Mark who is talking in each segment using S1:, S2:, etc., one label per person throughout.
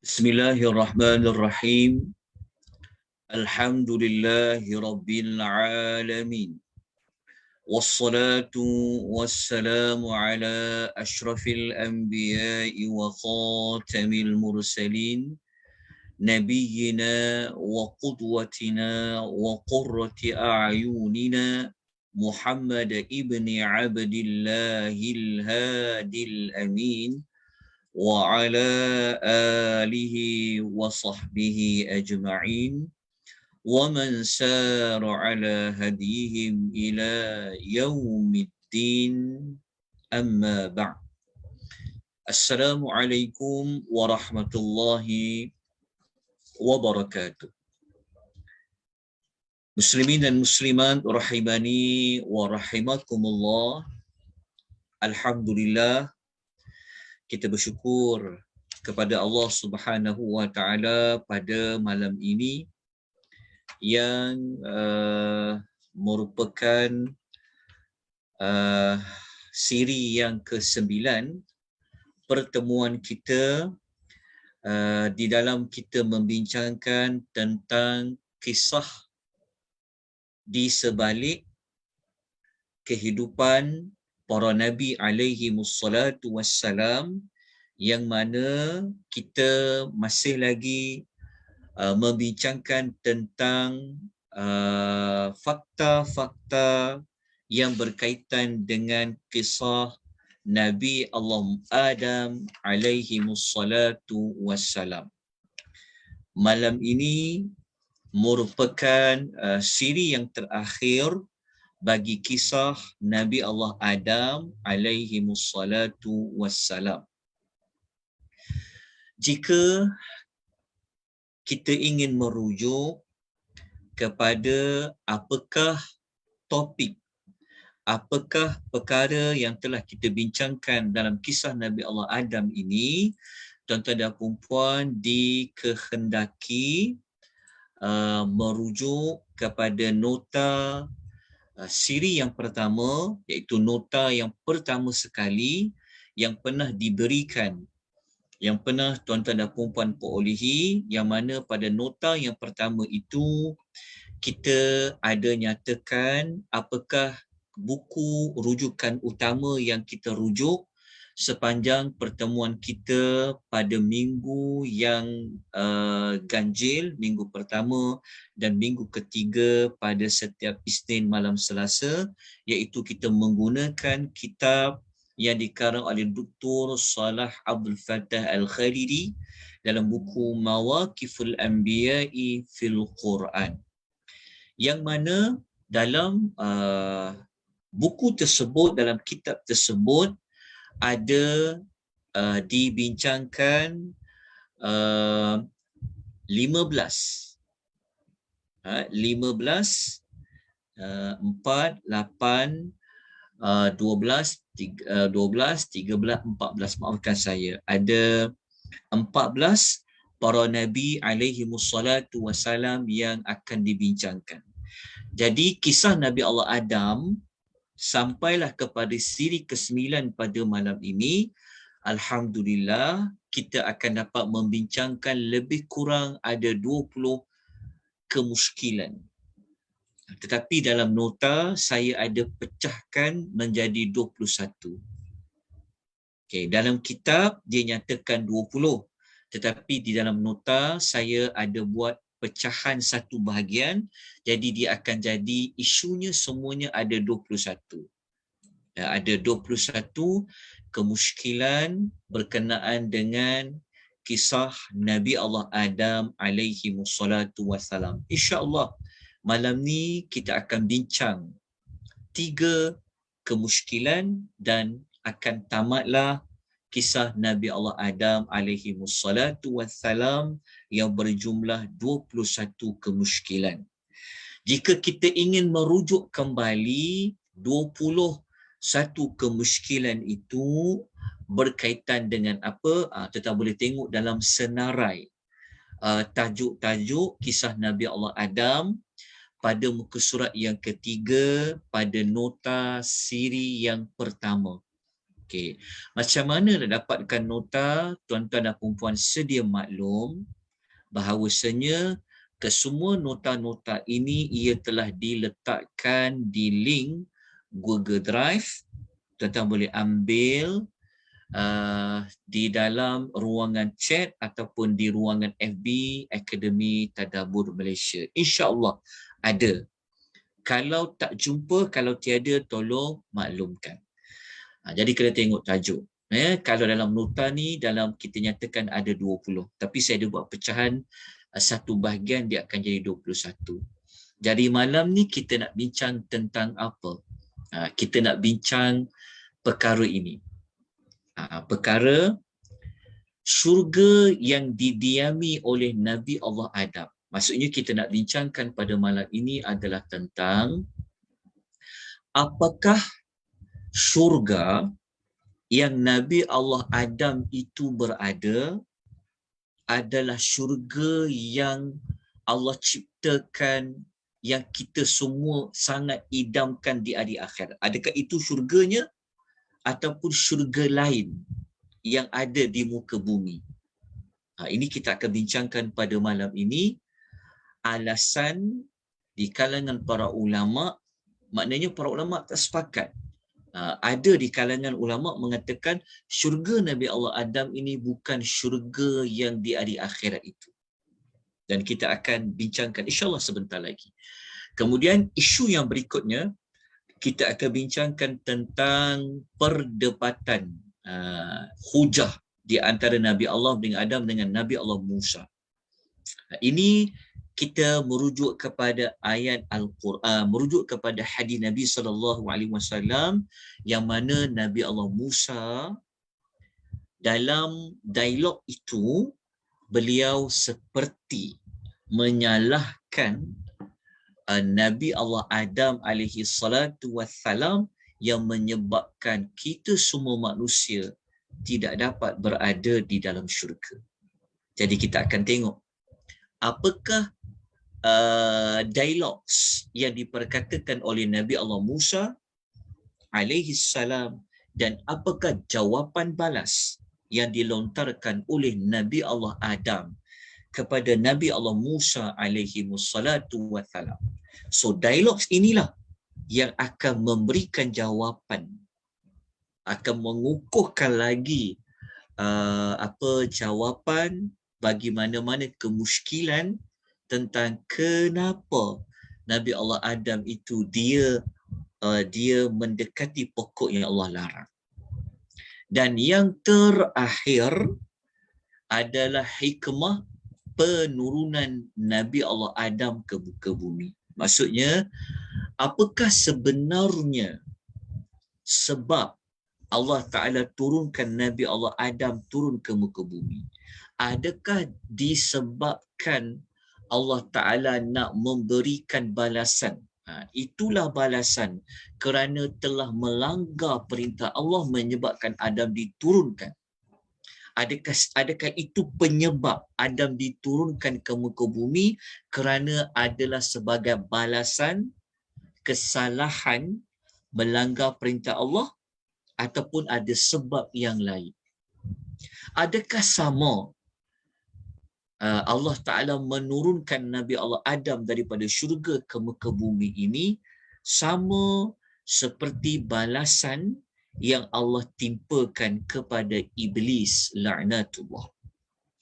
S1: Bismillahirrahmanirrahim. Alhamdulillahi rabbil alamin. Wassalatu wassalamu ala ashrafil anbiya'i wa khatamil mursalin nabiyyina wa qudwatina wa qurrati a'yunina Muhammad ibni Abdillahil hadil amin وعلى آله وصحبه أجمعين ومن سار على هديهم إلى يوم الدين أما بعد السلام عليكم ورحمة الله وبركاته. Muslimin dan muslimat rahimani wa rahimakumullah. Alhamdulillah, kita bersyukur kepada Allah Subhanahu wa taala pada malam ini yang merupakan siri yang ke-9 pertemuan kita di dalam kita membincangkan tentang kisah di sebalik kehidupan para nabi alaihi mussalatu wassalam, yang mana kita masih lagi membincangkan tentang fakta-fakta yang berkaitan dengan kisah Nabi Allah Adam alaihi mussalatu wassalam. Malam ini merupakan siri yang terakhir bagi kisah Nabi Allah Adam alaihi mussalatu wassalam. Jika kita ingin merujuk kepada apakah topik, apakah perkara yang telah kita bincangkan dalam kisah Nabi Allah Adam ini, tuan-tuan dan puan-puan dikehendaki merujuk kepada nota siri yang pertama, iaitu nota yang pertama sekali yang pernah diberikan, yang pernah tuan-tuan dan puan-puan perolehi, yang mana pada nota yang pertama itu kita ada nyatakan apakah buku rujukan utama yang kita rujuk sepanjang pertemuan kita pada minggu yang ganjil, minggu pertama dan minggu ketiga pada setiap Isnin malam Selasa, iaitu kita menggunakan kitab yang dikarang oleh Dr. Salah Abdul Fattah Al-Khalidi dalam buku Mawaqiful Anbiya'i fil Quran, yang mana dalam buku tersebut, dalam kitab tersebut ada dibincangkan 15 4, 8, 12, 13, 14, maafkan saya, ada 14 para nabi alaihi mussalatu wassalam yang akan dibincangkan. Jadi kisah Nabi Allah Adam sampailah kepada siri ke-9 pada malam ini. Alhamdulillah, kita akan dapat membincangkan lebih kurang ada 20 kemuskilan. Tetapi dalam nota saya ada pecahkan menjadi 21. Okey, dalam kitab dia nyatakan 20, tetapi di dalam nota saya ada buat pecahan satu bahagian, jadi dia akan jadi isunya semuanya ada 21. Ada 21 kemuskilan berkenaan dengan kisah Nabi Allah Adam alaihi mussalatu wassalam. InsyaAllah malam ni kita akan bincang 3 kemuskilan dan akan tamatlah kisah Nabi Allah Adam alaihi mussalatu wassalam yang berjumlah 21 kemuskilan. Jika kita ingin merujuk kembali 21 kemuskilan itu berkaitan dengan apa, kita boleh tengok dalam senarai tajuk-tajuk kisah Nabi Allah Adam pada muka surat yang ketiga pada nota siri yang pertama. Okey. Macam mana nak dapatkan nota? Tuan-tuan dan puan-puan sedia maklum bahawasanya kesemua nota-nota ini ia telah diletakkan di link Google Drive. Tuan-tuan boleh ambil di dalam ruangan chat ataupun di ruangan FB Akademi Tadabbur Malaysia. InsyaAllah ada. Kalau tak jumpa, kalau tiada, tolong maklumkan. Jadi kena tengok tajuk. Kalau dalam nota ni, dalam kita nyatakan ada 20. Tapi saya ada buat pecahan, satu bahagian dia akan jadi 21. Jadi malam ni kita nak bincang tentang apa? Kita nak bincang perkara ini. Perkara syurga yang didiami oleh Nabi Allah Adam. Maksudnya kita nak bincangkan pada malam ini adalah tentang apakah syurga yang Nabi Allah Adam itu berada adalah syurga yang Allah ciptakan, yang kita semua sangat idamkan di hari akhirat. Adakah itu syurganya ataupun syurga lain yang ada di muka bumi? Ini kita akan bincangkan pada malam ini. Alasan di kalangan para ulama, maknanya para ulama tak sepakat. Ada di kalangan ulama mengatakan syurga Nabi Allah Adam ini bukan syurga yang di hari akhirat itu. Dan kita akan bincangkan insya-Allah sebentar lagi. Kemudian isu yang berikutnya, kita akan bincangkan tentang perdebatan hujah di antara Nabi Allah dengan Adam dengan Nabi Allah Musa. Ini kita merujuk kepada ayat Al-Quran, merujuk kepada hadis Nabi SAW yang mana Nabi Allah Musa dalam dialog itu beliau seperti menyalahkan Nabi Allah Adam alaihi salatu wassalam yang menyebabkan kita semua manusia tidak dapat berada di dalam syurga. Jadi kita akan tengok apakah dialog yang diperkatakan oleh Nabi Allah Musa alaihi salam dan apakah jawapan balas yang dilontarkan oleh Nabi Allah Adam kepada Nabi Allah Musa alaihi wassalatu wassalam. So dialog inilah yang akan memberikan jawapan, akan mengukuhkan lagi jawapan bagi mana-mana kemusykilan tentang kenapa Nabi Allah Adam itu dia mendekati pokok yang Allah larang. Dan yang terakhir adalah hikmah penurunan Nabi Allah Adam ke muka bumi. Maksudnya, apakah sebenarnya sebab Allah Ta'ala turunkan Nabi Allah Adam turun ke muka bumi? Adakah disebabkan Allah Ta'ala nak memberikan balasan? Itulah balasan kerana telah melanggar perintah Allah menyebabkan Adam diturunkan. Adakah itu penyebab Adam diturunkan ke muka bumi kerana adalah sebagai balasan kesalahan melanggar perintah Allah ataupun ada sebab yang lain? Adakah sama Allah Ta'ala menurunkan Nabi Allah Adam daripada syurga ke muka bumi ini sama seperti balasan yang Allah timpakan kepada Iblis la'natullah.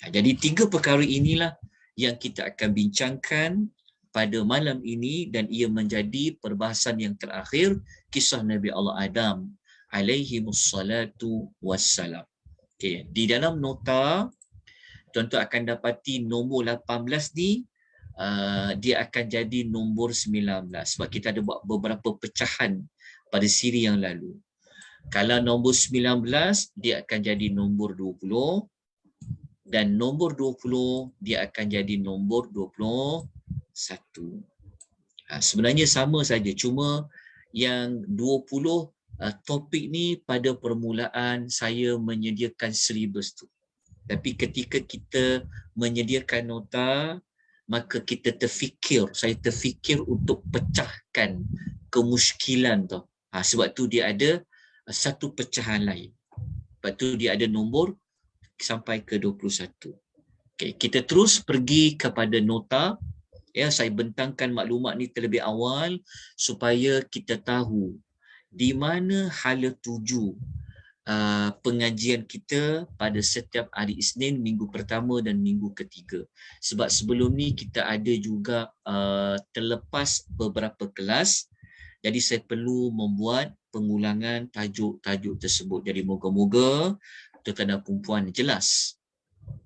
S1: Jadi tiga perkara inilah yang kita akan bincangkan pada malam ini dan ia menjadi perbahasan yang terakhir kisah Nabi Allah Adam alaihi wassalatu wassalam. Okay. Di dalam nota tuan-tuan akan dapati nombor 18 ni dia akan jadi nombor 19 sebab kita ada buat beberapa pecahan pada siri yang lalu. Kalau nombor 19 dia akan jadi nombor 20 dan nombor 20 dia akan jadi nombor 21. Sebenarnya sama saja, cuma yang 20 topik ni pada permulaan saya menyediakan silibus tu. Tapi ketika kita menyediakan nota, maka kita saya terfikir untuk pecahkan kemusykilan tu. Sebab tu dia ada satu pecahan lain. Sebab tu dia ada nombor sampai ke 21. Okay, kita terus pergi kepada nota. Ya, saya bentangkan maklumat ni terlebih awal supaya kita tahu di mana hala tuju pengajian kita pada setiap hari Isnin, minggu pertama dan minggu ketiga. Sebab sebelum ni kita ada juga terlepas beberapa kelas, jadi saya perlu membuat pengulangan tajuk-tajuk tersebut. Jadi moga-moga tuan-tuan dan puan jelas,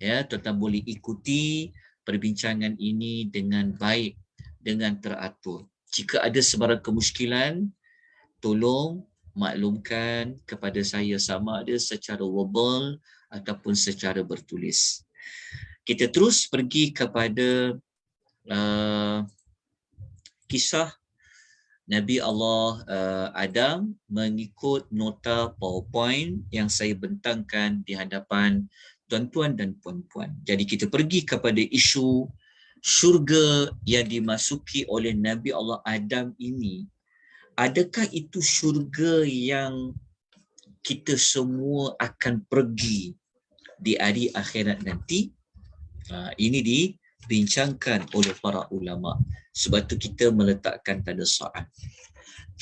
S1: ya, tuan-tuan boleh ikuti perbincangan ini dengan baik, dengan teratur. Jika ada sebarang kemusykilan, tolong maklumkan kepada saya, sama ada secara verbal ataupun secara bertulis. Kita terus pergi kepada kisah Nabi Allah Adam mengikut nota PowerPoint yang saya bentangkan di hadapan tuan-tuan dan puan-puan. Jadi kita pergi kepada isu syurga yang dimasuki oleh Nabi Allah Adam ini. Adakah itu syurga yang kita semua akan pergi di hari akhirat nanti? Ini dibincangkan oleh para ulama. Sebab tu kita meletakkan tanda soal.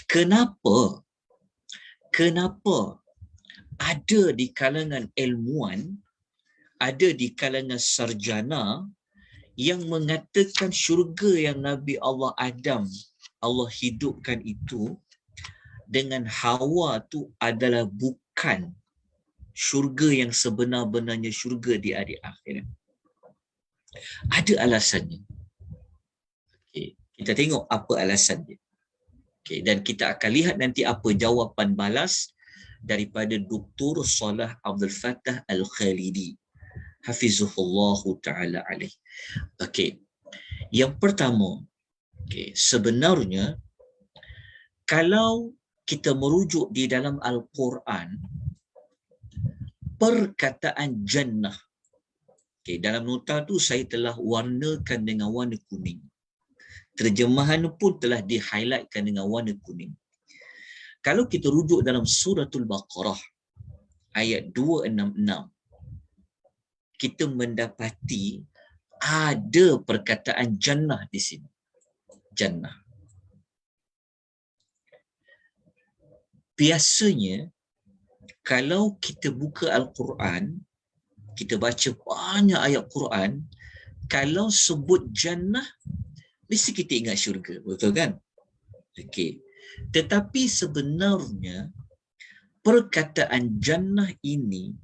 S1: Kenapa ada di kalangan ilmuwan, ada di kalangan sarjana yang mengatakan syurga yang Nabi Allah Adam Allah hidupkan itu dengan Hawa tu adalah bukan syurga yang sebenar-benarnya syurga di hari akhirat? Ada alasannya. Okay. Kita tengok apa alasan dia. Okay. Dan kita akan lihat nanti apa jawapan balas daripada Dr. Salah Abdul Fattah Al-Khalidi, hafizahullahu ta'ala alaih. Okay. Yang pertama, sebenarnya kalau kita merujuk di dalam Al-Quran, perkataan jannah, dalam nota tu saya telah warnakan dengan warna kuning. Terjemahan pun telah di-highlightkan dengan warna kuning. Kalau kita rujuk dalam Suratul Baqarah ayat 266, kita mendapati ada perkataan jannah di sini. Jannah. Biasanya kalau kita buka Al-Quran, kita baca banyak ayat Quran, kalau sebut jannah, mesti kita ingat syurga, betul kan? Okey. Tetapi sebenarnya perkataan jannah ini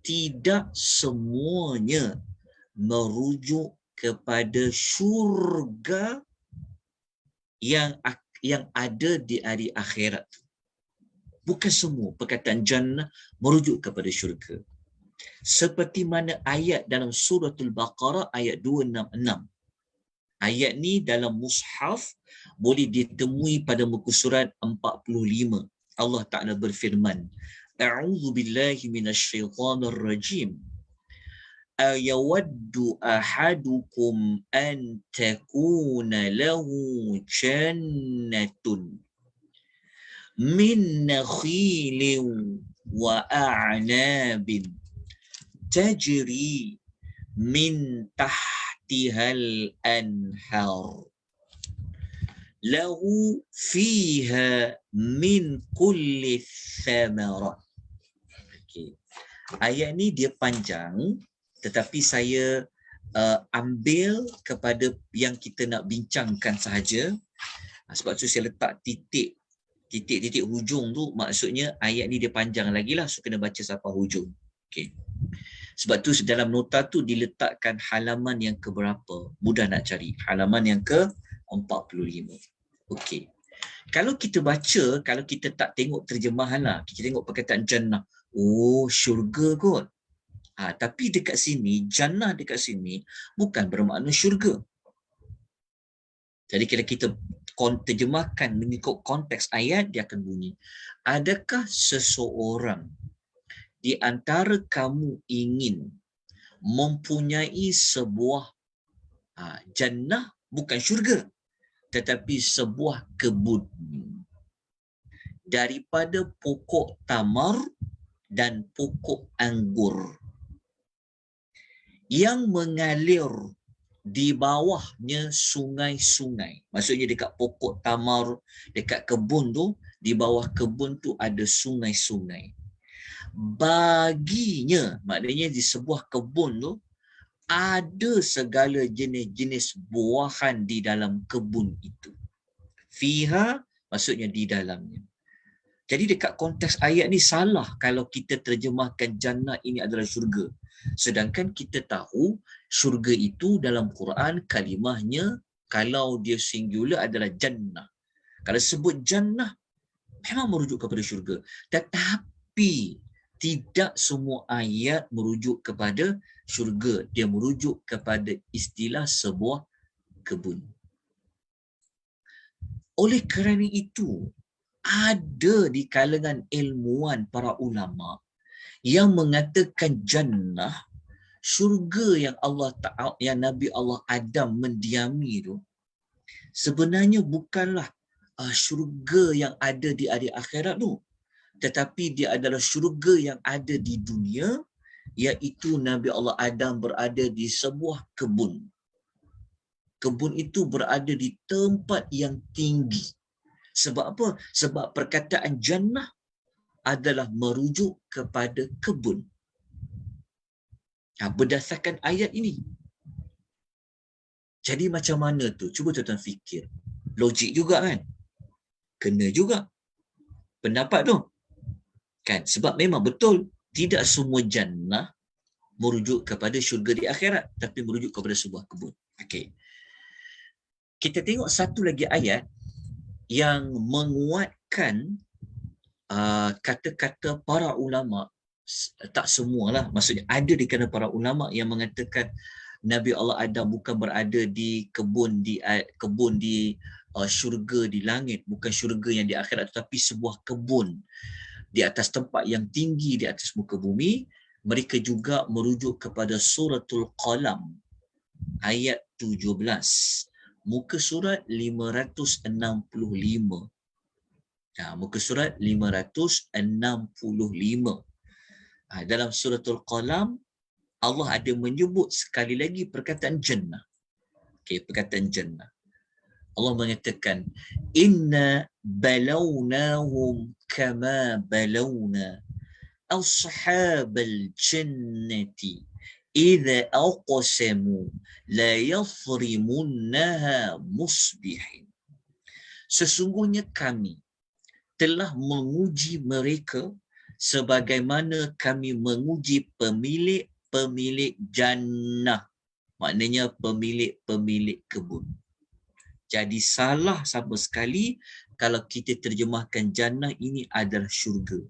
S1: tidak semuanya merujuk kepada syurga yang ada di hari akhirat. Bukan semua perkataan jannah merujuk kepada syurga. Seperti mana ayat dalam Suratul Baqarah ayat 266. Ayat ni dalam mushaf boleh ditemui pada muka surat 45. Allah Ta'ala berfirman, A'udzu billahi minasyaitonir rajim. Ayawaddu ahadukum an takuna lahu jannatun min nakhilin wa a'nabin tajri min tahtihal anhar lahu fiha min kulli thamarat. Okay. Ayat ni dia panjang, tetapi saya ambil kepada yang kita nak bincangkan sahaja. Sebab tu saya letak titik hujung tu, maksudnya ayat ni dia panjang lagi lah, so kena baca sampai hujung. Okay. Sebab tu dalam nota tu diletakkan halaman yang keberapa, mudah nak cari, halaman yang ke-45. Okey. Kalau kita baca, kalau kita tak tengok terjemahan lah, kita tengok perkataan jannah, oh syurga kot. Tapi dekat sini, jannah dekat sini bukan bermakna syurga. Jadi kalau kita terjemahkan mengikut konteks ayat, dia akan bunyi, adakah seseorang di antara kamu ingin mempunyai sebuah jannah, bukan syurga, tetapi sebuah kebun daripada pokok tamar dan pokok anggur yang mengalir di bawahnya sungai-sungai. Maksudnya dekat pokok tamar, dekat kebun tu, di bawah kebun tu ada sungai-sungai. Baginya, maknanya di sebuah kebun tu, ada segala jenis-jenis buahan di dalam kebun itu. Fiha, maksudnya di dalamnya. Jadi dekat konteks ayat ni salah kalau kita terjemahkan jannah ini adalah syurga. Sedangkan kita tahu syurga itu dalam Quran kalimahnya kalau dia singular adalah jannah. Kalau sebut jannah memang merujuk kepada syurga. Tetapi tidak semua ayat merujuk kepada syurga. Dia merujuk kepada istilah sebuah kebun. Oleh kerana itu, ada di kalangan ilmuwan para ulama yang mengatakan jannah, syurga yang Allah Ta'ala, yang Nabi Allah Adam mendiami itu, sebenarnya bukanlah syurga yang ada di hari akhirat tu, tetapi dia adalah syurga yang ada di dunia, iaitu Nabi Allah Adam berada di sebuah kebun. Kebun itu berada di tempat yang tinggi. Sebab apa? Sebab perkataan jannah adalah merujuk kepada kebun. Berdasarkan ayat ini. Jadi macam mana tu? Cuba tuan-tuan fikir. Logik juga kan? Kena juga pendapat tu. Kan? Sebab memang betul, tidak semua jannah merujuk kepada syurga di akhirat, tapi merujuk kepada sebuah kebun. Okey. Kita tengok satu lagi ayat yang menguatkan kata-kata para ulama. Tak semualah, maksudnya ada di kalangan para ulama yang mengatakan Nabi Allah Adam bukan berada di kebun di syurga di langit, bukan syurga yang di akhirat, tetapi sebuah kebun di atas tempat yang tinggi di atas muka bumi. Mereka juga merujuk kepada suratul Qalam ayat 17, muka surat 565. Muka surat 565. Dalam suratul Qalam, Allah ada menyebut sekali lagi perkataan jannah. Okey, perkataan jannah. Allah mengatakan, inna balawnahum kama balawna ashabal jannati idza aqsamu la yafrimunnaha musbihin. Sesungguhnya kami telah menguji mereka sebagaimana kami menguji pemilik jannah. Maknanya pemilik kebun. Jadi salah sama sekali kalau kita terjemahkan jannah ini adalah syurga.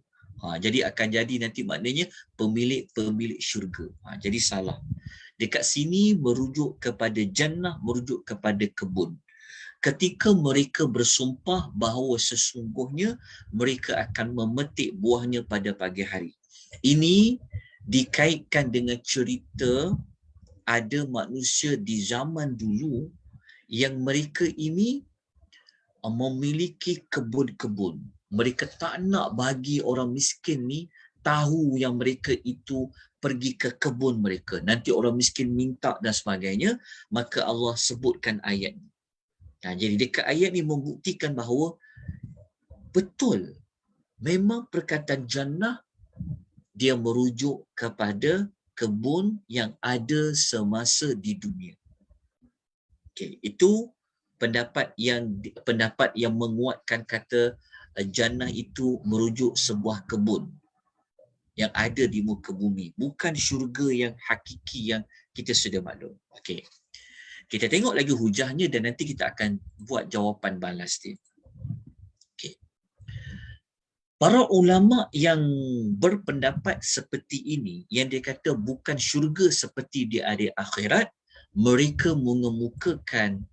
S1: Jadi akan jadi nanti maknanya pemilik syurga. Jadi salah. Dekat sini merujuk kepada jannah, merujuk kepada kebun. Ketika mereka bersumpah bahawa sesungguhnya mereka akan memetik buahnya pada pagi hari. Ini dikaitkan dengan cerita ada manusia di zaman dulu yang mereka ini memiliki kebun-kebun. Mereka tak nak bagi orang miskin ni tahu yang mereka itu pergi ke kebun mereka. Nanti orang miskin minta dan sebagainya, maka Allah sebutkan ayat ni. Jadi dekat ayat ni membuktikan bahawa betul, memang perkataan jannah dia merujuk kepada kebun yang ada semasa di dunia. Okey, itu pendapat yang menguatkan kata jannah itu merujuk sebuah kebun yang ada di muka bumi, bukan syurga yang hakiki yang kita sudah maklum. Okey. Kita tengok lagi hujahnya dan nanti kita akan buat jawapan balas dia. Okey. Para ulama yang berpendapat seperti ini, yang dia kata bukan syurga seperti di hari akhirat, mereka mengemukakan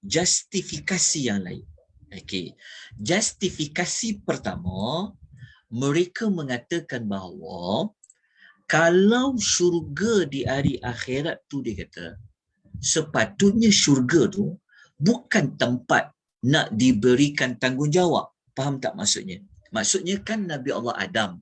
S1: justifikasi yang lain. Okey. Justifikasi pertama, mereka mengatakan bahawa kalau syurga di hari akhirat tu, dia kata sepatutnya syurga tu bukan tempat nak diberikan tanggungjawab. Faham tak maksudnya? Maksudnya kan Nabi Allah Adam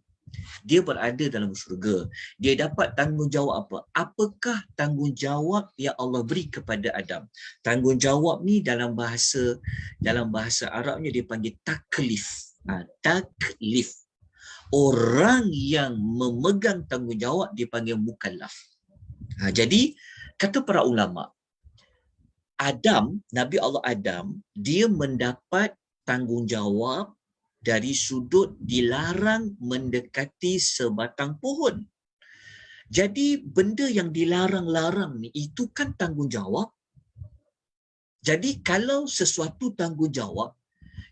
S1: Dia berada dalam syurga. Dia dapat tanggungjawab apa? Apakah tanggungjawab yang Allah beri kepada Adam? Tanggungjawab ni dalam bahasa Arabnya dia panggil taklif. Taklif. Orang yang memegang tanggungjawab dipanggil mukallaf. Jadi kata para ulama, Nabi Allah Adam, dia mendapat tanggungjawab dari sudut dilarang mendekati sebatang pohon. Jadi benda yang dilarang-larang ni itu kan tanggungjawab. Jadi kalau sesuatu tanggungjawab,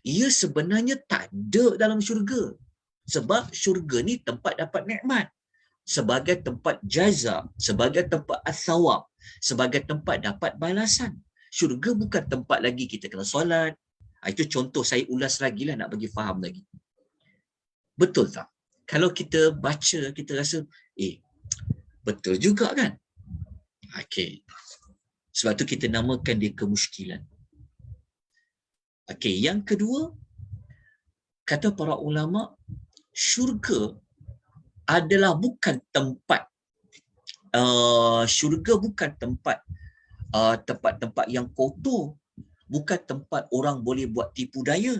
S1: ia sebenarnya tak ada dalam syurga. Sebab syurga ni tempat dapat nikmat. Sebagai tempat jaza, sebagai tempat as-sawab, sebagai tempat dapat balasan. Syurga bukan tempat lagi kita kena solat. Itu contoh saya ulas lagi lah nak bagi faham lagi. Betul tak? Kalau kita baca, kita rasa, betul juga kan? Okey. Sebab tu kita namakan dia kemusykilan. Okey, yang kedua, kata para ulama, syurga adalah bukan tempat, syurga bukan tempat-tempat yang kotor, bukan tempat orang boleh buat tipu daya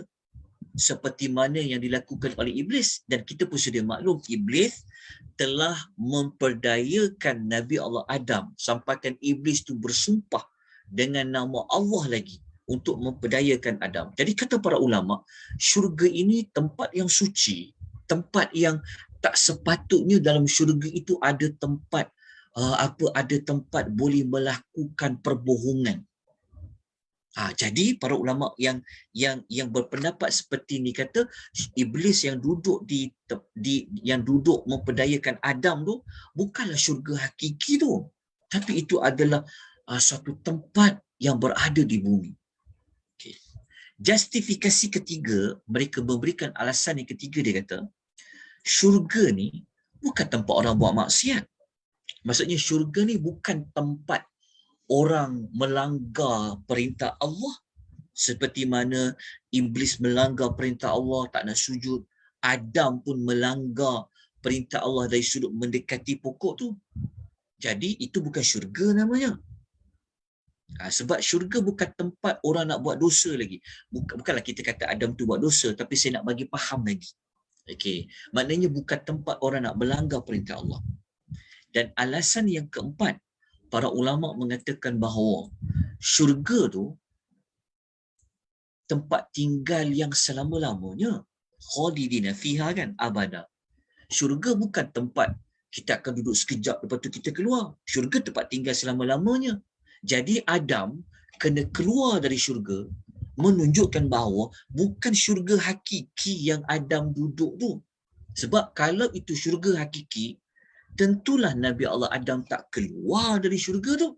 S1: seperti mana yang dilakukan oleh iblis. Dan kita pun sudah maklum, iblis telah memperdayakan Nabi Allah Adam sampaikan iblis tu bersumpah dengan nama Allah lagi untuk memperdayakan Adam. Jadi kata para ulama, syurga ini tempat yang suci, tempat yang tak sepatutnya dalam syurga itu ada tempat ada tempat boleh melakukan perbohongan. Jadi para ulama yang berpendapat seperti ni kata iblis yang duduk memperdayakan Adam tu bukanlah syurga hakiki tu, tapi itu adalah suatu tempat yang berada di bumi. Okay. Justifikasi ketiga, mereka memberikan alasan yang ketiga, dia kata syurga ni bukan tempat orang buat maksiat. Maksudnya syurga ni bukan tempat orang melanggar perintah Allah seperti mana iblis melanggar perintah Allah, tak nak sujud. Adam pun melanggar perintah Allah dari sudut mendekati pokok tu. Jadi itu bukan syurga namanya. Sebab syurga bukan tempat orang nak buat dosa lagi. Bukanlah kita kata Adam tu buat dosa, tapi saya nak bagi faham lagi. Okey, maknanya bukan tempat orang nak melanggar perintah Allah. Dan alasan yang keempat, para ulama mengatakan bahawa syurga tu tempat tinggal yang selama-lamanya. Khalidina fiha kan, abada. Syurga bukan tempat kita akan duduk sekejap lepas tu kita keluar. Syurga tempat tinggal selama-lamanya. Jadi Adam kena keluar dari syurga menunjukkan bahawa bukan syurga hakiki yang Adam duduk tu. Sebab kalau itu syurga hakiki, tentulah Nabi Allah Adam tak keluar dari syurga tu.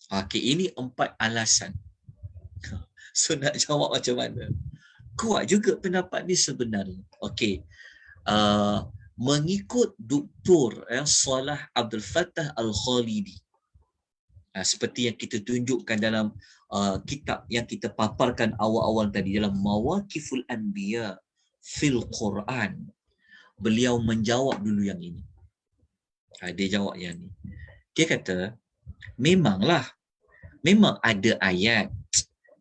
S1: Okey, ini 4 alasan. So nak jawab macam mana? Kuat juga pendapat ni sebenarnya. Okey. Mengikut Dr. Salah Abdul Fattah Al-Khalidi. Seperti yang kita tunjukkan dalam kitab yang kita paparkan awal-awal tadi dalam Mawaqiful Anbiya fil Quran. Beliau menjawab dulu yang ini. Dia jawab yang ni. Dia kata, memang ada ayat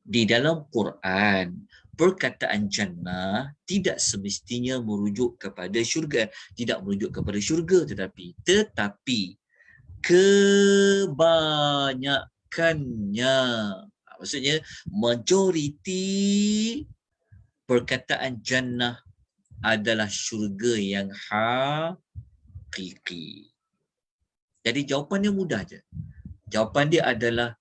S1: di dalam Quran perkataan jannah tidak semestinya merujuk kepada syurga, tidak merujuk kepada syurga, tetapi kebanyakannya, maksudnya majoriti perkataan jannah adalah syurga yang hakiki. Jadi jawapannya mudah je. Jawapan dia adalah,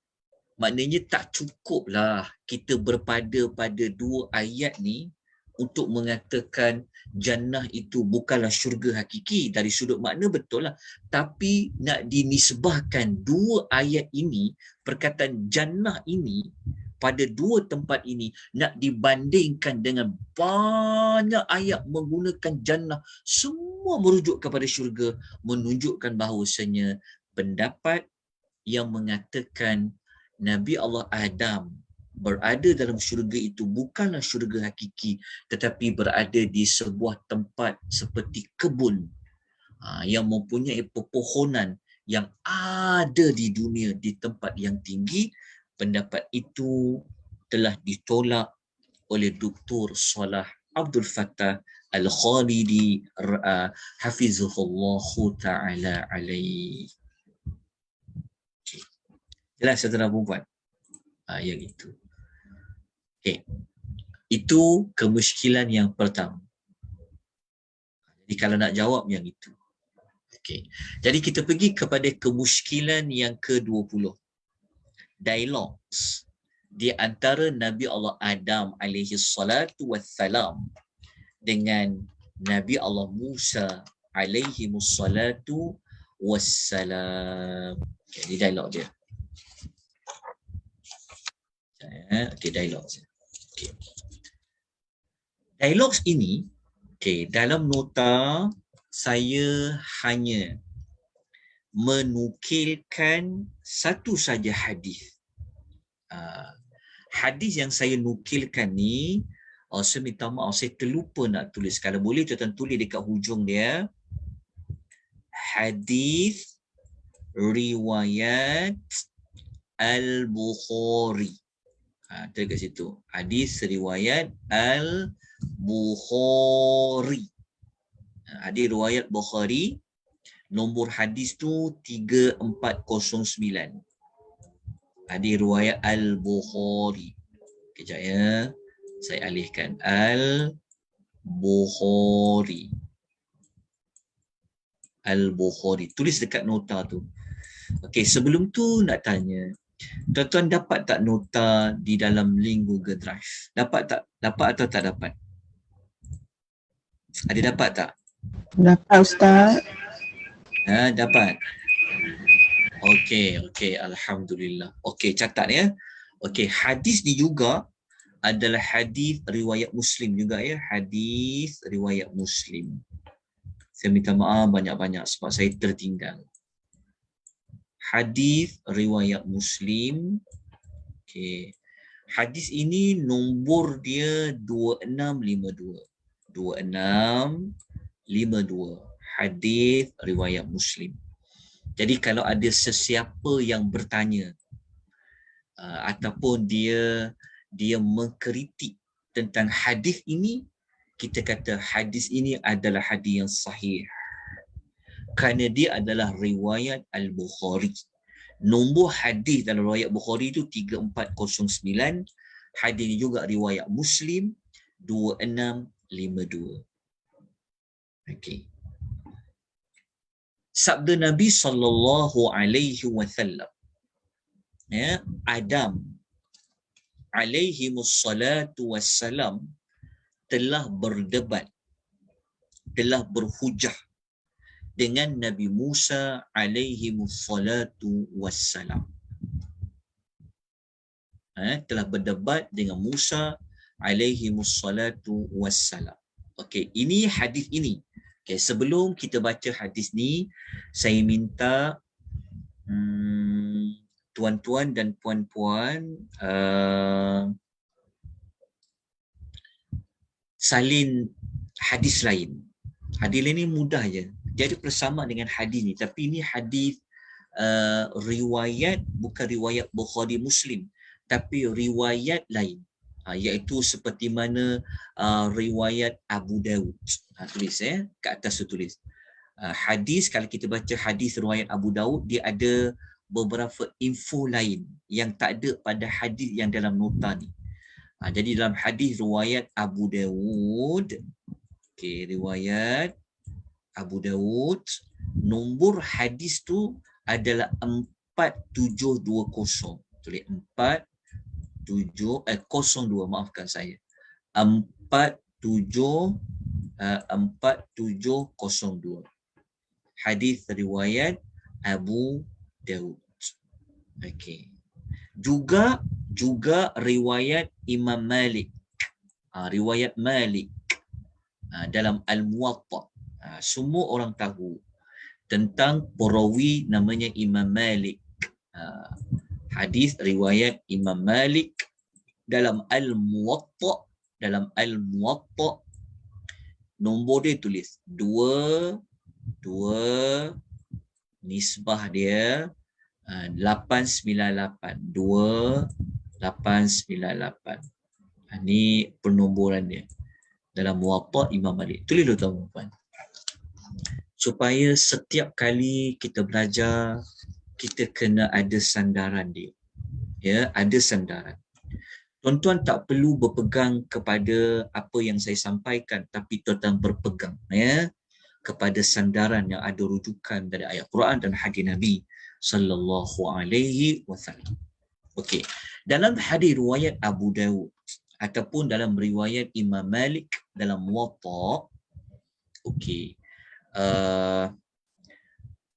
S1: maknanya tak cukuplah kita berpada pada 2 ayat ni untuk mengatakan jannah itu bukanlah syurga hakiki. Dari sudut makna betul lah. Tapi nak dinisbahkan 2 ayat ini, perkataan jannah ini pada 2 tempat ini, nak dibandingkan dengan banyak ayat menggunakan jannah, semua merujuk kepada syurga, menunjukkan bahawasanya pendapat yang mengatakan Nabi Allah Adam berada dalam syurga itu bukanlah syurga hakiki, tetapi berada di sebuah tempat seperti kebun yang mempunyai pepohonan yang ada di dunia di tempat yang tinggi. Pendapat itu telah ditolak oleh Dr. Salah Abdul Fattah Al-Khalidi hafizahullah ta'ala alaih. Okay. Jelas saudara perempuan? Yang itu. Okay. Itu kemusykilan yang pertama. Jadi kalau nak jawab yang itu. Okay. Jadi kita pergi kepada kemusykilan yang ke-20. Dialogs di antara Nabi Allah Adam alaihi salatu wassalam dengan Nabi Allah Musa alaihi salatu wassalam. Okay, ini dialog dia. Okay, dialog dia. Okay. Dialog ini, okay, dalam nota saya hanya menukilkan satu saja hadis. Hadis yang saya nukilkan ni, saya minta maaf, saya terlupa nak tulis. Kalau boleh tuan-tuan tulis dekat hujung dia. Hadis riwayat Al-Bukhari. Dekat situ. Hadis riwayat Al-Bukhari. Hadis riwayat Bukhari. Nombor hadis tu 3409. Hadis riwayat Al-Bukhari. Kejap ya. Saya alihkan. Al-Bukhari. Al-Bukhari. Tulis dekat nota tu. Okey, sebelum tu nak tanya. Tuan-tuan dapat tak nota di dalam link Google Drive? Dapat tak? Dapat atau tak dapat? Ada dapat tak?
S2: Dapat Ustaz.
S1: Dapat. Okey, alhamdulillah. Okey, catat ya. Okey, hadis ni juga adalah hadis riwayat Muslim juga ya. Hadis riwayat Muslim. Saya minta maaf banyak-banyak sebab saya tertinggal. Hadis riwayat Muslim. Okey. Hadis ini nombor dia 2652. 2652. Hadis riwayat Muslim. Jadi kalau ada sesiapa yang bertanya ataupun dia mengkritik tentang hadis ini, kita kata hadis ini adalah hadis yang sahih. Kerana dia adalah riwayat Al-Bukhari. Nombor hadis dalam riwayat Bukhari itu 3409. Hadis ini juga riwayat Muslim 2652. Okey. Sabda Nabi sallallahu alaihi wasallam, ya, Adam alaihi wassalatu wassalam telah berdebat, telah berhujah dengan Nabi Musa alaihi wassalatu wassalam. Telah berdebat dengan Musa alaihi wassalatu wassalam. Okey, ini hadis ini. Okay, sebelum kita baca hadis ni, saya minta tuan-tuan dan puan-puan salin hadis lain. Hadis lain ni mudah je. Dia ada persamaan dengan hadis ni, tapi ini hadis riwayat, bukan riwayat Bukhari Muslim, tapi riwayat lain. Iaitu seperti mana riwayat Abu Dawud. Tulis kat atas tu tulis. Hadis, kalau kita baca hadis riwayat Abu Dawud, dia ada beberapa info lain yang tak ada pada hadis yang dalam nota ni. Jadi dalam hadis riwayat Abu Dawud, okey, riwayat Abu Dawud, nombor hadis tu adalah 4720. Tulis 4702, maafkan saya. 4702. Hadis riwayat Abu Dawud. Okey. Juga riwayat Imam Malik. Riwayat Malik dalam Al-Muwatta. Semua orang tahu tentang perawi namanya Imam Malik. Hadis riwayat Imam Malik dalam Al-Muwatta nombor dia tulis 2 nisbah dia 898 2898. Ini penomboran dia dalam Muwatta Imam Malik. Tulis dulu tuan-tuan. Supaya setiap kali kita belajar, kita kena ada sandaran dia. Ya, ada sandaran. Tuan-tuan tak perlu berpegang kepada apa yang saya sampaikan, tapi tuan-tuan berpegang kepada sandaran yang ada rujukan dari ayat Quran dan hadis Nabi sallallahu alaihi wasallam. Okey. Dalam hadis riwayat Abu Dawud ataupun dalam riwayat Imam Malik dalam Muwatta, okey.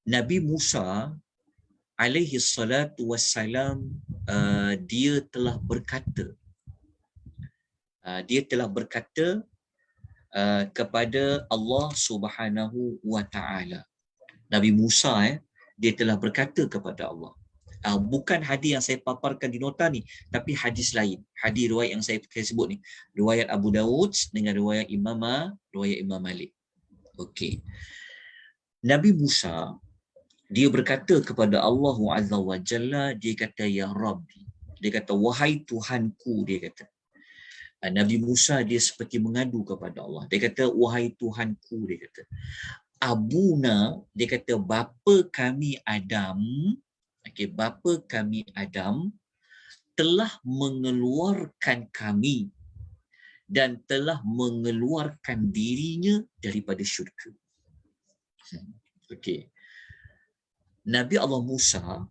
S1: Nabi Musa alaihi salatu wassalam dia telah berkata kepada Allah Subhanahu wa taala. Nabi Musa dia telah berkata kepada Allah. Bukan hadis yang saya paparkan di nota ni, tapi hadis lain. Hadis riwayat yang saya sebut ni, riwayat Abu Dawud dengan riwayat Imam Malik. Okey. Nabi Musa dia berkata kepada Allah Azza wa Jalla, dia kata ya Rabbi. Dia kata wahai Tuhanku, dia kata. Nabi Musa dia seperti mengadu kepada Allah. Dia kata wahai Tuhanku, dia kata. Abuna, dia kata bapa kami Adam, bapa kami Adam telah mengeluarkan kami dan telah mengeluarkan dirinya daripada syurga. Okey. Nabi Allah Musa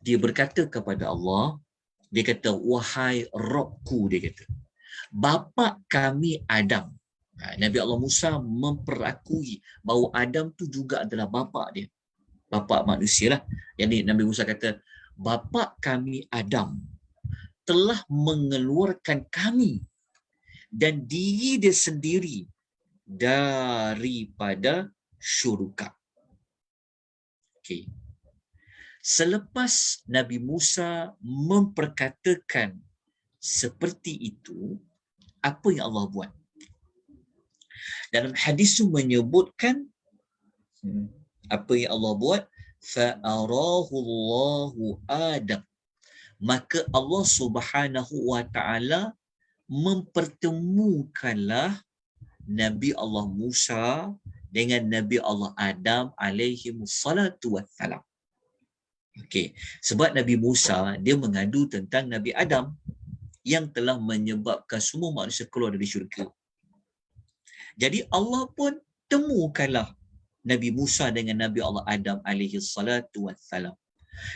S1: dia berkata kepada Allah, dia kata wahai Rabbku, dia kata bapa kami Adam. Nabi Allah Musa memperakui bahawa Adam tu juga adalah bapa dia, bapa manusia lah. Yang Nabi Musa kata bapa kami Adam telah mengeluarkan kami dan diri dia sendiri daripada syurga. Okey. Selepas Nabi Musa memperkatakan seperti itu, apa yang Allah buat? Dalam hadis itu menyebutkan apa yang Allah buat, fa'arahu Allahu Adam, maka Allah Subhanahu wa taala mempertemukanlah Nabi Allah Musa dengan Nabi Allah Adam alaihi wassalatu wassalam. Okey, sebab Nabi Musa dia mengadu tentang Nabi Adam yang telah menyebabkan semua manusia keluar dari syurga. Jadi Allah pun temukanlah Nabi Musa dengan Nabi Allah Adam alaihi salatu wassalam.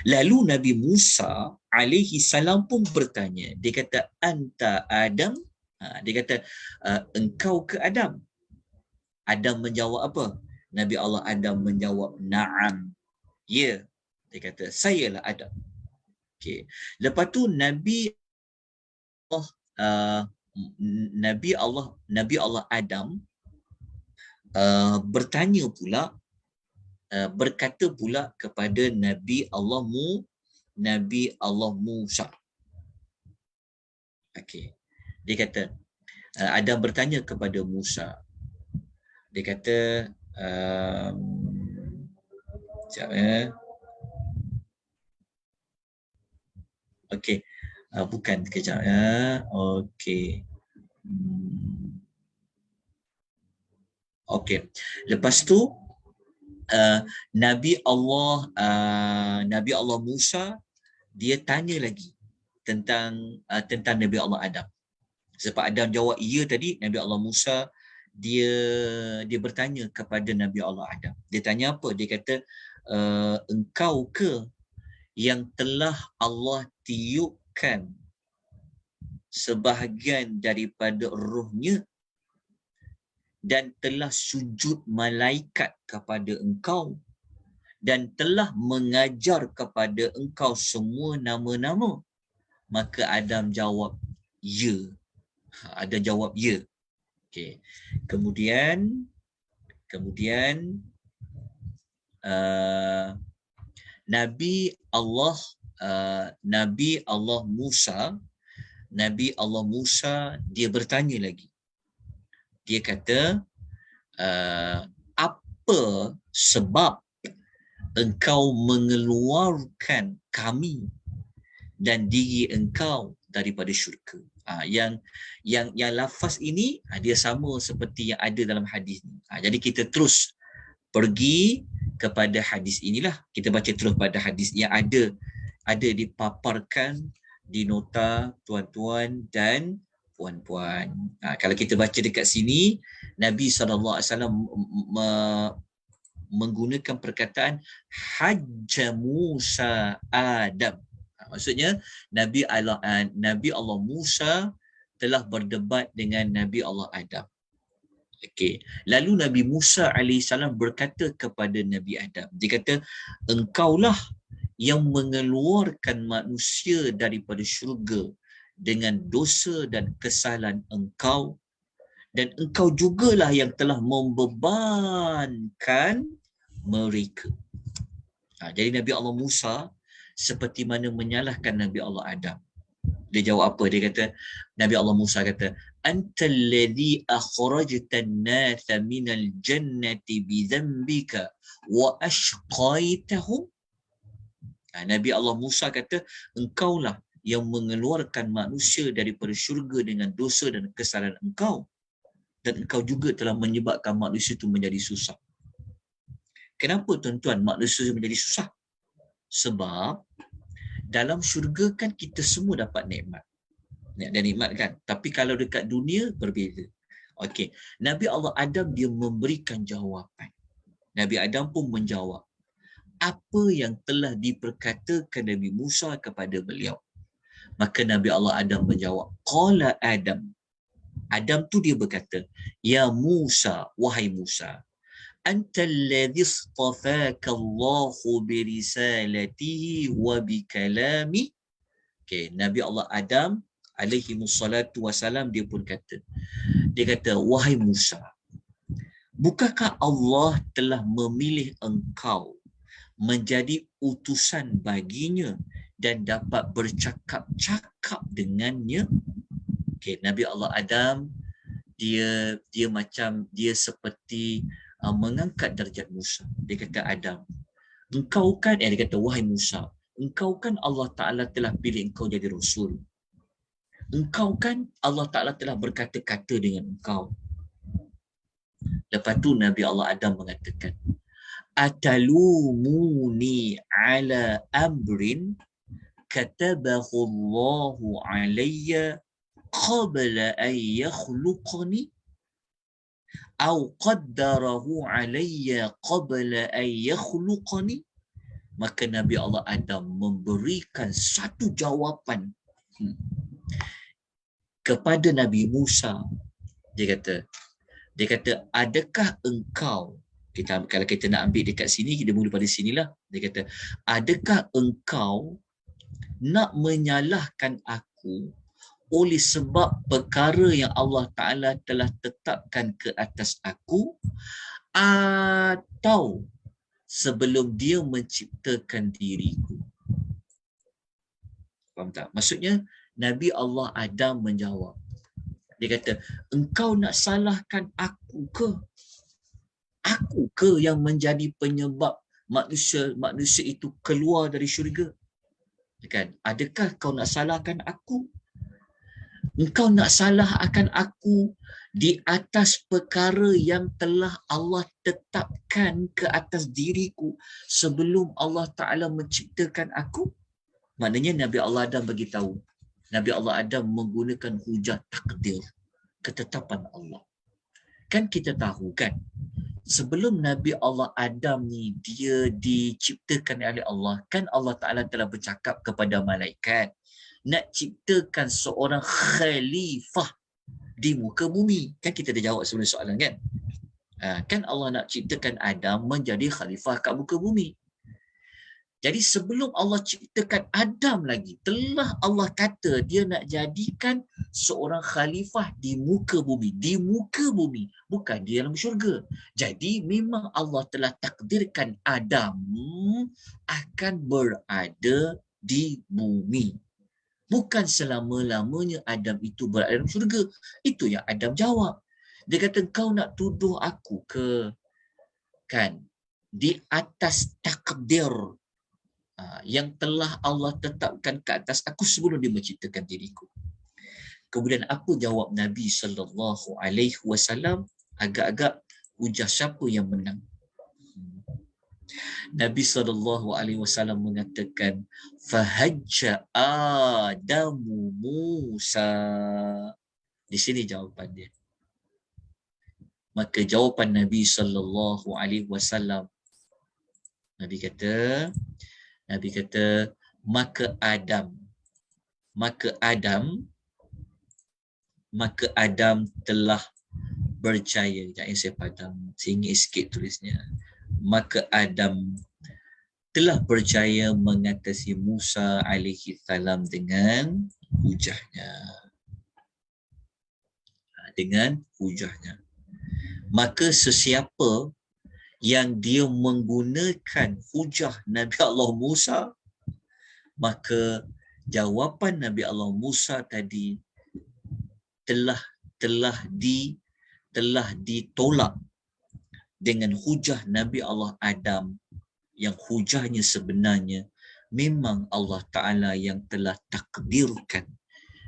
S1: Lalu Nabi Musa alaihi salam pun bertanya. Dia kata anta Adam? Dia kata engkau ke Adam? Adam menjawab apa? Nabi Allah Adam menjawab na'am. Ya. Dia kata sayalah Adam. Okey. Lepas tu Nabi Allah Adam bertanya pula, berkata pula kepada Nabi Allah Musa. Okey. Dia kata Adam bertanya kepada Musa. Dia kata sekejap okey. Bukan kejap okey. Okey. Lepas tu Nabi Allah Musa dia tanya lagi tentang Nabi Allah Adam. Sebab Adam jawab iya tadi, Nabi Allah Musa dia bertanya kepada Nabi Allah Adam. Dia tanya apa? Dia kata engkau ke yang telah Allah tiupkan sebahagian daripada rohnya dan telah sujud malaikat kepada engkau dan telah mengajar kepada engkau semua nama-nama? Maka Adam jawab ya. Adam jawab ya. Okey. Kemudian Nabi Allah Musa Nabi Allah Musa dia bertanya lagi. Dia kata, apa sebab engkau mengeluarkan kami dan diri engkau daripada syurga? Yang lafaz ini dia sama seperti yang ada dalam hadis ni. Jadi kita terus pergi kepada hadis inilah. Kita baca terus pada hadis yang ada dipaparkan di nota tuan-tuan dan puan-puan. Kalau kita baca dekat sini, Nabi SAW menggunakan perkataan hajja Musa Adam. Maksudnya Nabi Allah Musa telah berdebat dengan Nabi Allah Adam. Okey. Lalu Nabi Musa AS berkata kepada Nabi Adam. Dia kata, engkaulah yang mengeluarkan manusia daripada syurga dengan dosa dan kesalahan engkau, dan engkau jugalah yang telah membebankan mereka. Jadi Nabi Allah Musa seperti mana menyalahkan Nabi Allah Adam. Dia jawab apa? Dia kata, Nabi Allah Musa kata, antal ladzi akhrajtan nasa minal jannati bi dhanbika wa ashqaitahum. Nabi Allah Musa kata, engkaulah yang mengeluarkan manusia daripada syurga dengan dosa dan kesalahan engkau, dan engkau juga telah menyebabkan manusia itu menjadi susah. Kenapa tuan-tuan manusia menjadi susah? Sebab dalam syurga kan kita semua dapat nikmat. Dan nikmat kan? Tapi kalau dekat dunia berbeza. Okey, Nabi Allah Adam dia memberikan jawapan. Nabi Adam pun menjawab apa yang telah diperkatakan Nabi Musa kepada beliau. Maka Nabi Allah Adam menjawab, qala Adam. Adam tu dia berkata, ya Musa, wahai Musa, anta alladhi istafaka Allahu bi risalatihi wa bi kalami. Okey, Nabi Allah Adam alaihi wassalatu wassalam dia pun kata, wahai Musa, bukankah Allah telah memilih engkau menjadi utusan baginya dan dapat bercakap-cakap dengannya? Okey, Nabi Allah Adam dia seperti mengangkat darjat Musa. Dia kata, Adam, engkau kan, dia kata, wahai Musa, engkau kan Allah Ta'ala telah pilih engkau jadi Rasul. Engkau kan Allah Ta'ala telah berkata-kata dengan engkau. Lepas tu Nabi Allah Adam mengatakan, atalumuni ala amrin katabahu Allahu alayya qabla an yakhluqani aw qaddarahu alayya qabla an yakhluqani. Maka Nabi Allah Adam memberikan satu jawapan kepada Nabi Musa. Dia kata, adakah engkau, kalau kita nak ambil dekat sini, kita mula pada sinilah. Dia kata, adakah engkau nak menyalahkan aku oleh sebab perkara yang Allah Ta'ala telah tetapkan ke atas aku, atau sebelum dia menciptakan diriku? Faham tak? Maksudnya Nabi Allah Adam menjawab. Dia kata, engkau nak salahkan aku ke? Aku ke yang menjadi penyebab manusia itu keluar dari syurga? Kan? Adakah kau nak salahkan aku? Engkau nak salahkan aku di atas perkara yang telah Allah tetapkan ke atas diriku sebelum Allah Ta'ala menciptakan aku? Maknanya Nabi Allah Adam bagi tahu. Nabi Allah Adam menggunakan hujah takdir, ketetapan Allah. Kan kita tahu kan, sebelum Nabi Allah Adam ni dia diciptakan oleh Allah, kan Allah Ta'ala telah bercakap kepada malaikat nak ciptakan seorang khalifah di muka bumi. Kan kita dah jawab sebelum soalan kan? Kan Allah nak ciptakan Adam menjadi khalifah kat muka bumi. Jadi sebelum Allah ciptakan Adam lagi, telah Allah kata dia nak jadikan seorang khalifah di muka bumi. Di muka bumi, bukan di dalam syurga. Jadi memang Allah telah takdirkan Adam akan berada di bumi. Bukan selama-lamanya Adam itu berada dalam syurga. Itu yang Adam jawab. Dia kata, kau nak tuduh aku ke, kan, di atas takdir yang telah Allah tetapkan ke atas aku sebelum dia menciptakan diriku. Kemudian apa jawab Nabi SAW? Agak-agak hujah siapa yang menang? Nabi SAW mengatakan, fahajja Adamu Musa. Di sini jawapan dia. Maka jawapan Nabi SAW, Nabi kata, maka Adam telah berjaya. Jangan saya padam, singit sikit tulisnya. Maka Adam telah berjaya mengatasi Musa alaihi salam dengan hujahnya. Maka sesiapa yang dia menggunakan hujah Nabi Allah Musa, maka jawapan Nabi Allah Musa tadi telah ditolak dengan hujah Nabi Allah Adam, yang hujahnya sebenarnya memang Allah Ta'ala yang telah takdirkan.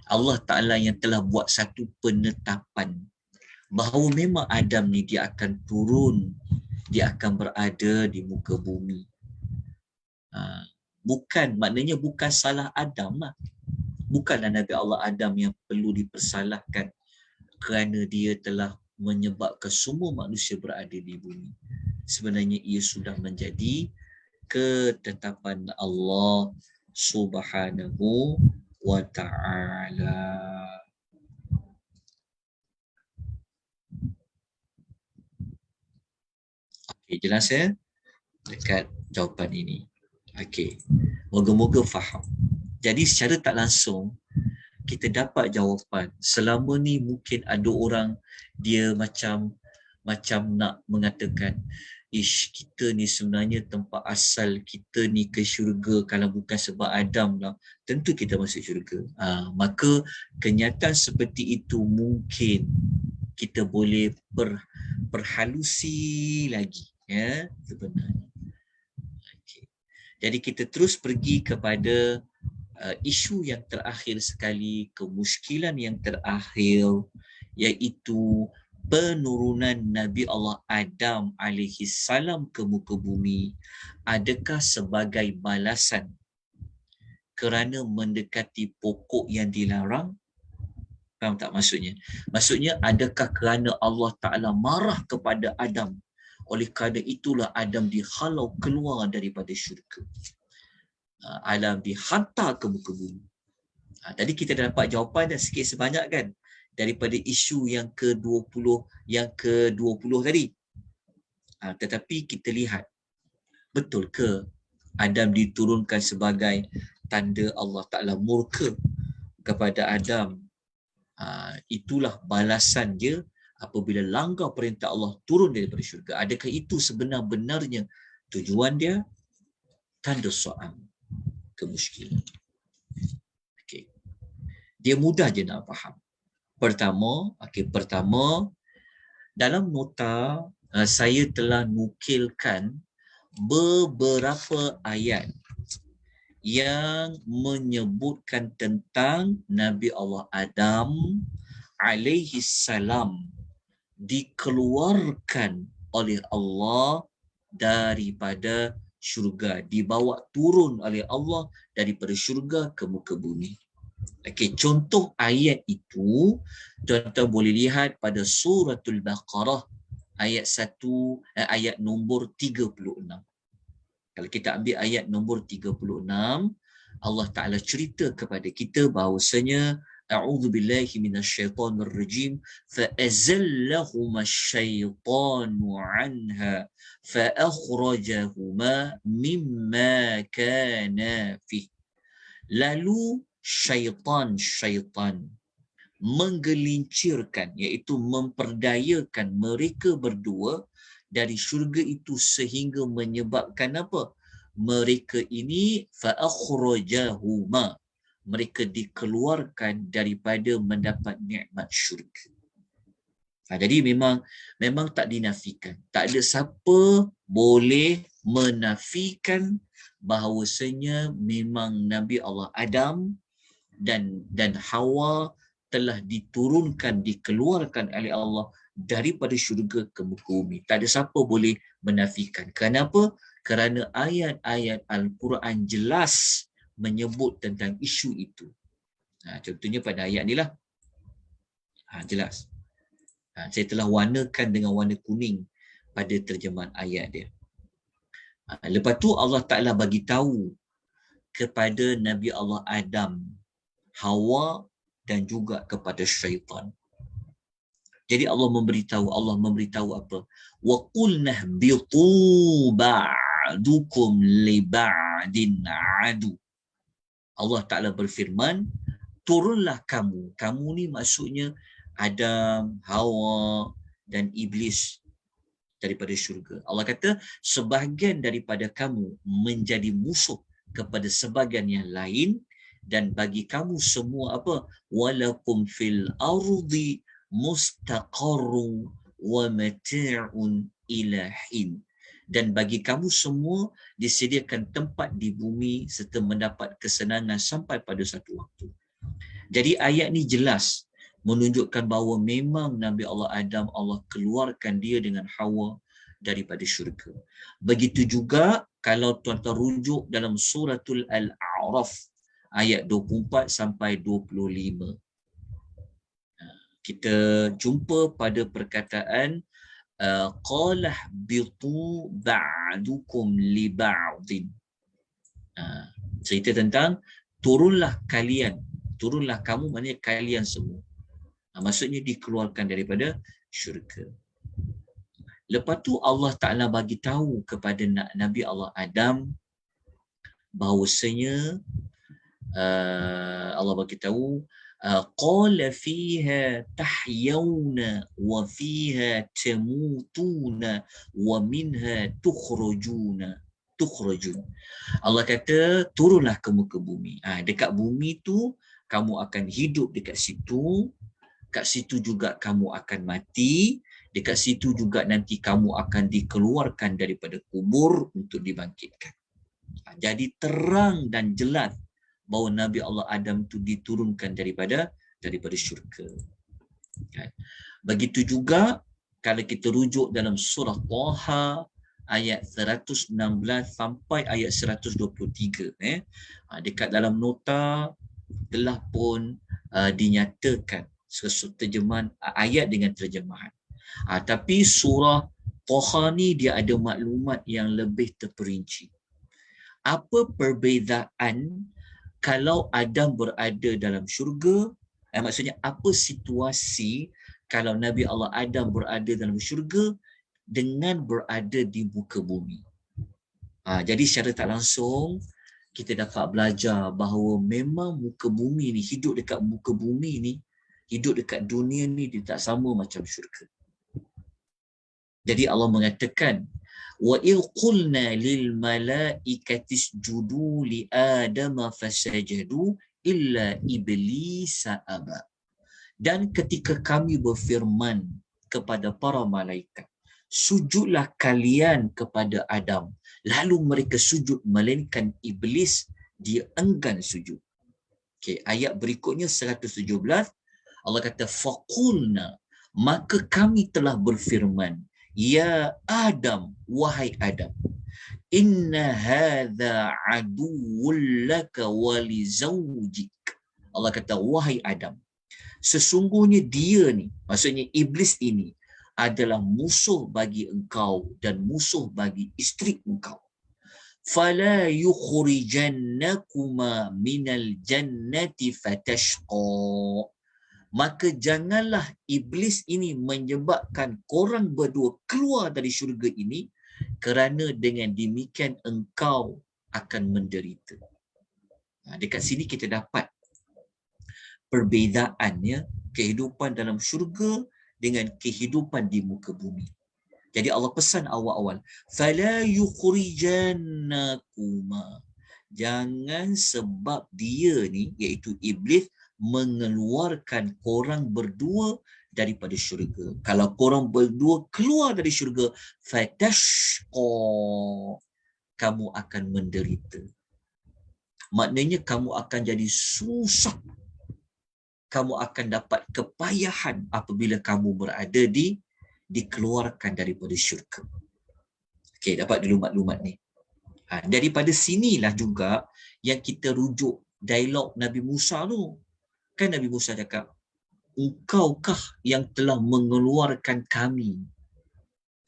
S1: Allah Ta'ala yang telah buat satu penetapan bahawa memang Adam ni dia akan turun, dia akan berada di muka bumi. Maknanya bukan salah Adam lah. Bukanlah Nabi Allah Adam yang perlu dipersalahkan kerana dia telah menyebabkan semua manusia berada di bumi. Sebenarnya ia sudah menjadi ketetapan Allah Subhanahu wa ta'ala. Okey, jelas ya dekat jawapan ini. Okey, moga-moga faham. Jadi secara tak langsung kita dapat jawapan. Selama ni mungkin ada orang dia macam nak mengatakan, kita ni sebenarnya tempat asal kita ni ke syurga kalau bukan sebab Adam lah, tentu kita masuk syurga. Maka kenyataan seperti itu mungkin kita boleh perhalusi lagi, ya, sebenarnya. Okay. Jadi kita terus pergi kepada isu yang terakhir sekali, kemuskilan yang terakhir, iaitu penurunan Nabi Allah Adam alaihi salam ke muka bumi. Adakah sebagai balasan kerana mendekati pokok yang dilarang? Faham tak maksudnya? Maksudnya adakah kerana Allah Ta'ala marah kepada Adam, oleh kerana itulah Adam dihalau keluar daripada syurga, Adam dihantar ke muka bumi. Tadi kita dah dapat jawapan dah sikit sebanyak kan, daripada isu yang ke-20 tadi. Tetapi kita lihat, betul ke Adam diturunkan sebagai tanda Allah Ta'ala murka kepada Adam? Itulah balasan dia apabila langgar perintah Allah turun daripada syurga. Adakah itu sebenar-benarnya tujuan dia? Tanda soal, kemuskilan. Okay. Dia mudah je nak faham. Pertama, dalam nota saya telah nukilkan beberapa ayat yang menyebutkan tentang Nabi Allah Adam alaihi salam dikeluarkan oleh Allah daripada syurga, dibawa turun oleh Allah daripada syurga ke muka bumi. Okey, contoh ayat itu tuan-tuan boleh lihat pada suratul Baqarah ayat nombor 36. Kalau kita ambil ayat nombor 36, Allah Ta'ala cerita kepada kita bahawasanya a'udzubillahi minasyaitonir rajim fa'azallahuma asyaitanu 'anha fa'akhrajahuma mimma kana fi. Lalu syaitan menggelincirkan, iaitu memperdayakan mereka berdua dari syurga itu sehingga menyebabkan apa? Mereka ini fa'akhrajahuma, mereka dikeluarkan daripada mendapat nikmat syurga. Jadi memang tak dinafikan. Tak ada siapa boleh menafikan bahawasanya memang Nabi Allah Adam dan Hawa telah diturunkan, dikeluarkan oleh Allah daripada syurga ke muka bumi. Tak ada siapa boleh menafikan. Kenapa? Kerana ayat-ayat Al-Quran jelas menyebut tentang isu itu. Contohnya pada ayat ni lah. Jelas. Saya telah warnakan dengan warna kuning pada terjemahan ayat dia. Lepas tu Allah Ta'ala bagi tahu kepada Nabi Allah Adam, Hawa dan juga kepada syaitan. Jadi Allah memberitahu apa? Wa qulna bitu ba'dukum li ba'din adu. Allah Ta'ala berfirman, turunlah kamu. Kamu ni maksudnya Adam, Hawa dan Iblis daripada syurga. Allah kata, sebahagian daripada kamu menjadi musuh kepada sebahagian yang lain, dan bagi kamu semua apa? Walakum fil ardi mustaqarru wa mata'un ila hin. Dan bagi kamu semua disediakan tempat di bumi serta mendapat kesenangan sampai pada satu waktu. Jadi ayat ni jelas menunjukkan bahawa memang Nabi Allah Adam, Allah keluarkan dia dengan Hawa daripada syurga. Begitu juga kalau tuan-tuan rujuk dalam suratul Al-A'raf ayat 24 sampai 25. Kita jumpa pada perkataan qalah bitu ba'dukum li ba'din. Cerita tentang turunlah kamu, maknanya kalian semua. Maksudnya dikeluarkan daripada syurga. Lepas tu Allah Ta'ala bagi tahu kepada Nabi Allah Adam bahawasanya Allah bagi tahu qala fiha tahyawna wa fiha tamutuna wa minha tukhrajun. Allah kata turunlah ke muka bumi. Dekat bumi tu kamu akan hidup dekat situ. Kat situ juga kamu akan mati. Dekat situ juga nanti kamu akan dikeluarkan daripada kubur untuk dibangkitkan. Jadi terang dan jelas bahawa Nabi Allah Adam tu diturunkan daripada syurga. Begitu juga kalau kita rujuk dalam surah Taha ayat 116 sampai ayat 123. Dekat dalam nota telah pun dinyatakan terjemahan ayat dengan terjemahan. Tapi surah Taha ni dia ada maklumat yang lebih terperinci. Apa perbezaan kalau Adam berada dalam syurga? Maksudnya apa situasi kalau Nabi Allah Adam berada dalam syurga dengan berada di muka bumi? Jadi secara tak langsung kita dapat belajar bahawa memang muka bumi ni, hidup dekat muka bumi ni, hidup dekat dunia ni dia tak sama macam syurga. Jadi Allah mengatakan, wa il qulna lil malaikati isjudu li adama fasajadu illa iblis aba. Dan ketika kami berfirman kepada para malaikat, sujudlah kalian kepada Adam, lalu mereka sujud melainkan iblis dia enggan sujud. Ayat berikutnya 117, Allah kata faqulna, maka kami telah berfirman, ya Adam, wahai Adam, inna hadza aduwwun laka wa li zawjik. Allah kata, wahai Adam, sesungguhnya dia ni, maksudnya iblis ini adalah musuh bagi engkau dan musuh bagi isteri engkau. Fala yukhrijannakuma minal jannati fatashqa. Maka janganlah iblis ini menyebabkan korang berdua keluar dari syurga ini, kerana dengan demikian engkau akan menderita. Dekat sini kita dapat perbezaannya kehidupan dalam syurga dengan kehidupan di muka bumi. Jadi Allah pesan awal-awal, fala yukhrijannakuma, Jangan sebab dia ni, iaitu iblis, mengeluarkan korang berdua daripada syurga. Kalau korang berdua keluar dari syurga, fatashqa, kamu akan menderita. Maknanya kamu akan jadi susah. Kamu akan dapat kepayahan apabila kamu berada dikeluarkan daripada syurga. Okey, dapat dulu maklumat ni. Daripada sinilah juga yang kita rujuk dialog Nabi Musa tu. Kan Nabi Musa cakap, engkaukah yang telah mengeluarkan kami,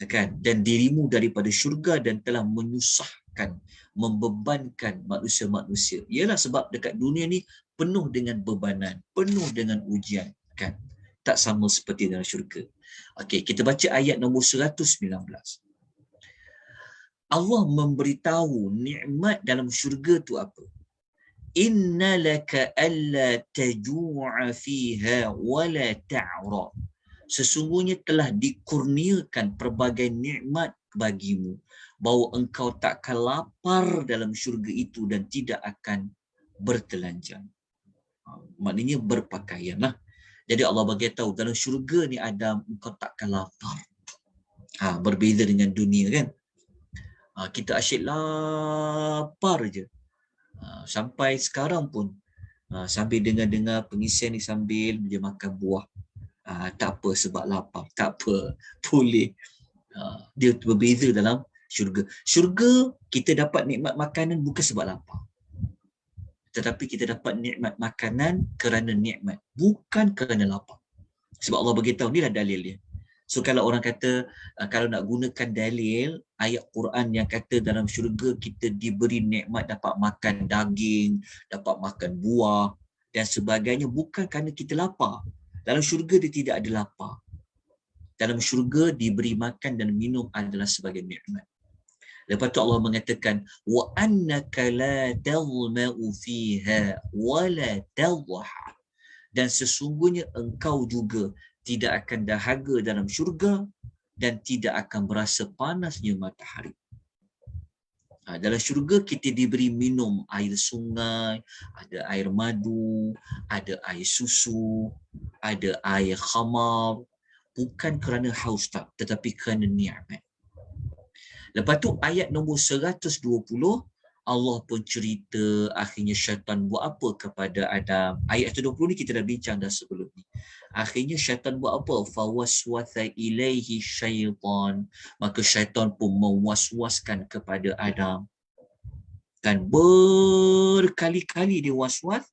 S1: kan, dan dirimu daripada syurga dan telah menyusahkan, membebankan manusia-manusia. Ialah sebab dekat dunia ni penuh dengan bebanan, penuh dengan ujian, kan. Tak sama seperti dalam syurga. Okey, kita baca ayat nombor 119. Allah memberitahu nikmat dalam syurga tu apa? Inna laka alla taju'a fiha wala ta'ra. Sesungguhnya telah dikurniakan pelbagai nikmat bagimu, bahawa engkau takkan lapar dalam syurga itu dan tidak akan bertelanjang. Maknanya berpakaianlah. Jadi Allah bagi tahu dalam syurga ni Adam, engkau takkan lapar. Berbeza dengan dunia, kan. Kita asyik lapar je. Sampai sekarang pun sambil dengar-dengar pengisian ni sambil dia makan buah. Tak apa sebab lapar, tak apa, boleh. Dia berbeza dalam syurga. Syurga kita dapat nikmat makanan bukan sebab lapar, tetapi kita dapat nikmat makanan kerana nikmat, bukan kerana lapar. Sebab Allah beritahu, inilah dalil dia. So kalau orang kata, kalau nak gunakan dalil ayat Quran yang kata dalam syurga kita diberi nikmat dapat makan daging, dapat makan buah dan sebagainya, bukan kerana kita lapar. Dalam syurga dia tidak ada lapar. Dalam syurga diberi makan dan minum adalah sebagai nikmat. Lepas tu Allah mengatakan, wa annaka la tadhma'u fiha wa la tadhha. Dan sesungguhnya engkau juga tidak akan dahaga dalam syurga dan tidak akan berasa panasnya matahari. Dalam syurga kita diberi minum air sungai, ada air madu, ada air susu, ada air khamar. Bukan kerana haus tak, tetapi kerana nikmat. Lepas tu ayat nombor 120, Allah pun cerita akhirnya syaitan buat apa kepada Adam. Ayat 120 ni kita dah bincang dah sebelum ni. Akhirnya syaitan buat apa? Fawaswatha ilaihi syaitan. Maka syaitan pun mewaswaskan kepada Adam. Dan berkali-kali dia waswas.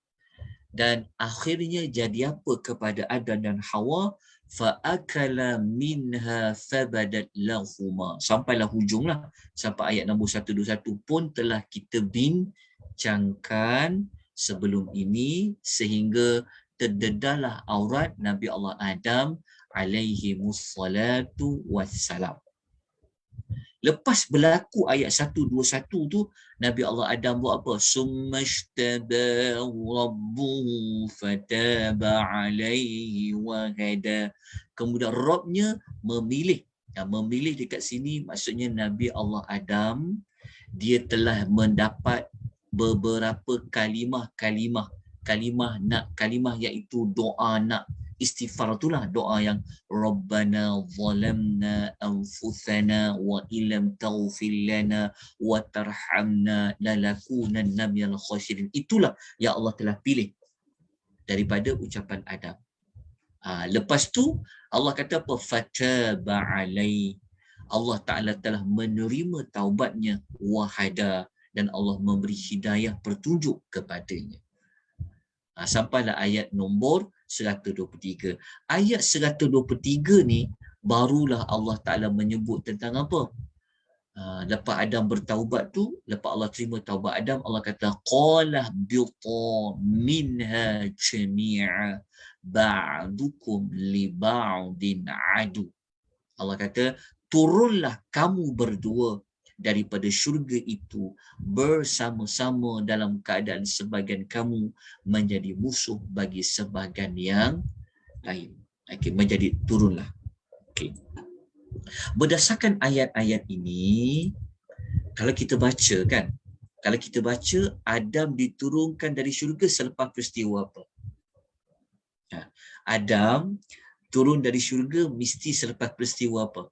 S1: Dan akhirnya jadi apa kepada Adam dan Hawa? Fa'akala minha fabadat lahuma. Sampailah hujunglah. Sampai ayat nombor 121 pun telah kita bincangkan sebelum ini, sehingga terdedahlah aurat Nabi Allah Adam alaihi mussalatu wassalam. Lepas berlaku ayat 121 tu, Nabi Allah Adam buat apa? Summashtabahu rabbuhu fataba alaihi wa hada. Kemudian Rabbnya memilih. Memilih dekat sini maksudnya Nabi Allah Adam, dia telah mendapat beberapa kalimah iaitu doa nak istighfar, itulah doa yang Rabbana zalamna anfusana wa illam taghfir lana wa tarhamna lanakunanna minal khasirin. Itulah yang Allah telah pilih daripada ucapan Adam. Lepas tu Allah kata apa? Fataba alai. Allah Ta'ala telah menerima taubatnya, wahada, dan Allah memberi hidayah petunjuk kepadanya. Sampailah ayat nombor 123. Ayat 123 ni barulah Allah Ta'ala menyebut tentang apa? Lepas Adam bertaubat tu, lepas Allah terima taubat Adam, Allah kata qala bitta minha jami'a ba'dukum li ba'din adu. Allah kata turunlah kamu berdua daripada syurga itu bersama-sama dalam keadaan sebahagian kamu menjadi musuh bagi sebahagian yang lain. Okey, menjadi turunlah. Okey. Berdasarkan ayat-ayat ini, kalau kita baca kan, Kalau kita baca, Adam diturunkan dari syurga selepas peristiwa apa? Adam turun dari syurga mesti selepas peristiwa apa?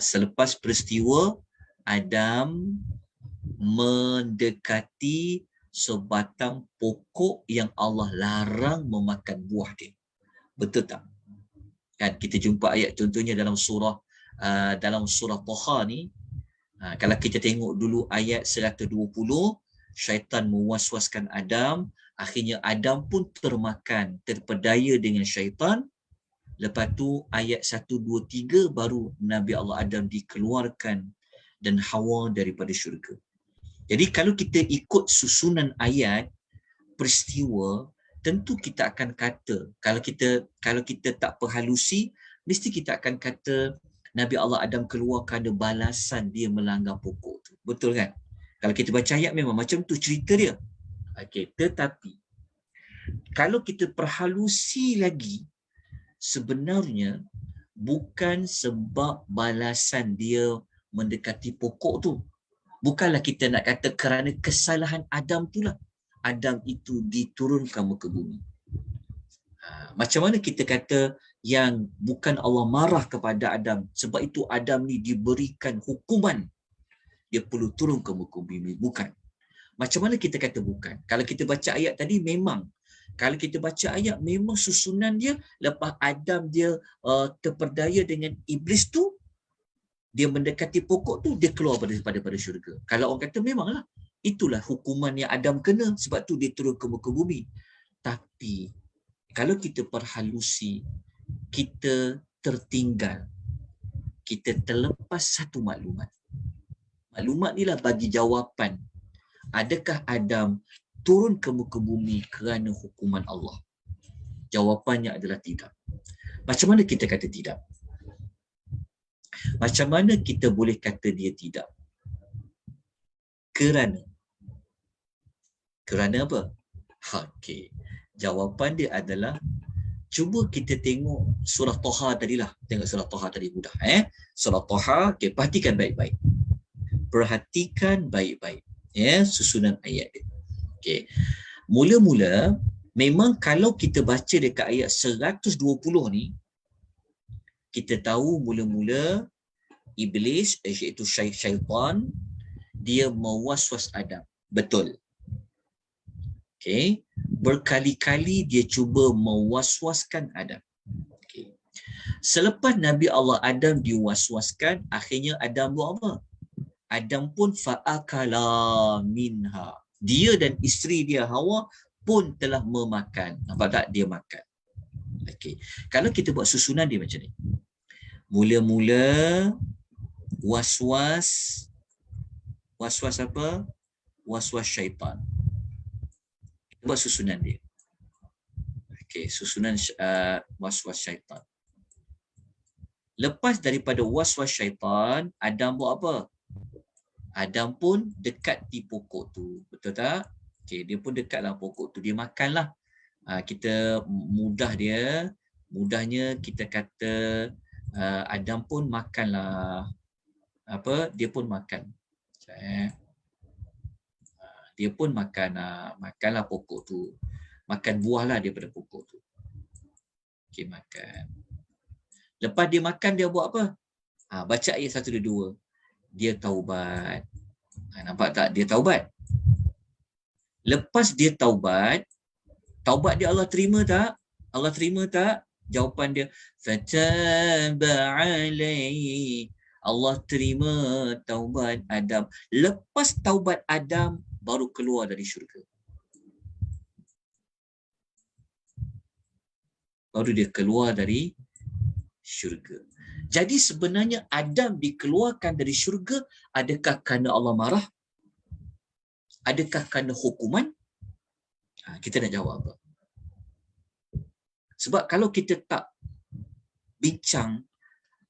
S1: Selepas peristiwa Adam mendekati sebatang pokok yang Allah larang memakan buah dia. Betul tak? Kan kita jumpa ayat contohnya dalam surah Taha ni. Kalau kita tengok dulu ayat 120, syaitan mewaswaskan Adam, akhirnya Adam pun terpedaya dengan syaitan. Lepas tu ayat 1, 2, 3 baru Nabi Allah Adam dikeluarkan dan Hawa daripada syurga. Jadi kalau kita ikut susunan ayat peristiwa, tentu kita akan kata, kalau kita tak perhalusi, mesti kita akan kata Nabi Allah Adam keluar kerana balasan dia melanggar pokok tu. Betul kan? Kalau kita baca ayat memang macam tu cerita dia. Okey, tetapi kalau kita perhalusi lagi, sebenarnya bukan sebab balasan dia mendekati pokok tu. Bukanlah kita nak kata kerana kesalahan Adam itulah Adam itu diturunkan muka bumi. Macam mana kita kata yang bukan Allah marah kepada Adam, sebab itu Adam ni diberikan hukuman, dia perlu turun ke muka bumi? Bukan. Macam mana kita kata bukan? Kalau kita baca ayat tadi memang, kalau kita baca ayat memang susunan dia lepas Adam dia terperdaya dengan iblis tu, dia mendekati pokok tu, dia keluar pada syurga. Kalau orang kata memanglah itulah hukuman yang Adam kena, sebab tu dia turun ke muka bumi. Tapi kalau kita perhalusi, kita tertinggal, kita terlepas satu maklumat. Maklumat inilah bagi jawapan, adakah Adam turun ke muka bumi kerana hukuman Allah? Jawapannya adalah tidak. Macam mana kita kata tidak? Macam mana kita boleh kata dia tidak? Kerana apa? Okey. Jawapan dia adalah, cuba kita tengok surah Taha tadilah. Tengok surah Taha tadi mudah. Surah Taha, okay, perhatikan baik-baik. Perhatikan baik-baik. Susunan ayat dia. Okay. Mula-mula, memang kalau kita baca dekat ayat 120 ni, kita tahu mula-mula iblis, iaitu syaitan, dia mewaswas Adam. Betul. Okay. Berkali-kali dia cuba mewaswaskan Adam. Okay. Selepas Nabi Allah Adam diwaswaskan, akhirnya Adam buat apa? Adam pun fa'akala minha. Dia dan isteri dia Hawa pun telah memakan. Nampak tak? Dia makan. Okay. Kalau kita buat susunan dia macam ni. Mula-mula waswas apa? Waswas syaitan. Kita buat susunan dia. Okay, susunan waswas syaitan. Lepas daripada waswas syaitan, Adam buat apa? Adam pun dekat di pokok tu. Betul tak? Okay, dia pun dekatlah pokok tu. Dia makanlah. Kita mudahnya kita kata Adam pun makanlah. Dia pun makan. Dia pun makanlah pokok tu. Makan buahlah daripada pokok tu. Okay, makan. Lepas dia makan, dia buat apa? Baca ayat 1 dan 2. Dia taubat. Nampak tak? Dia taubat. Lepas dia taubat dia Allah terima tak? Allah terima tak? Jawapan dia, fataba alaihi. Allah terima taubat Adam. Lepas taubat Adam, baru keluar dari syurga. Baru dia keluar dari syurga. Jadi sebenarnya Adam dikeluarkan dari syurga, adakah kerana Allah marah? Adakah kerana hukuman? Kita nak jawab apa? Sebab kalau kita tak bincang,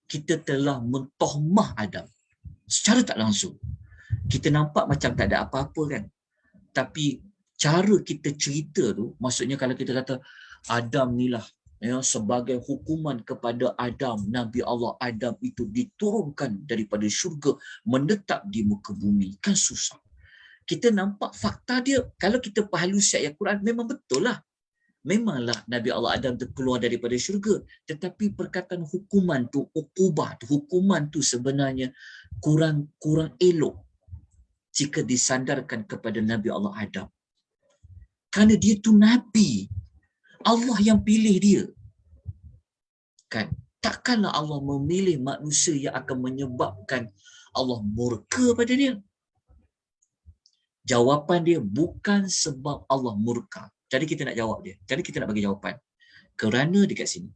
S1: kita telah mentohmah Adam secara tak langsung. Kita nampak macam tak ada apa-apa kan. Tapi cara kita cerita tu, maksudnya kalau kita kata Adam ni lah Ya, sebagai hukuman kepada Adam, Nabi Allah Adam itu diturunkan daripada syurga menetap di muka bumi. Kan susah. Kita nampak fakta dia. Kalau kita pahalusi ayat Quran, memang betul lah. Memanglah Nabi Allah Adam tu keluar daripada syurga. Tetapi perkataan hukuman tu, uqubah tu, hukuman tu sebenarnya kurang elok jika disandarkan kepada Nabi Allah Adam. Kerana dia tu Nabi. Allah yang pilih dia. Kan? Takkanlah Allah memilih manusia yang akan menyebabkan Allah murka pada dia. Jawapan dia bukan sebab Allah murka. Jadi kita nak jawab dia. Jadi kita nak bagi jawapan. Kerana dekat sini.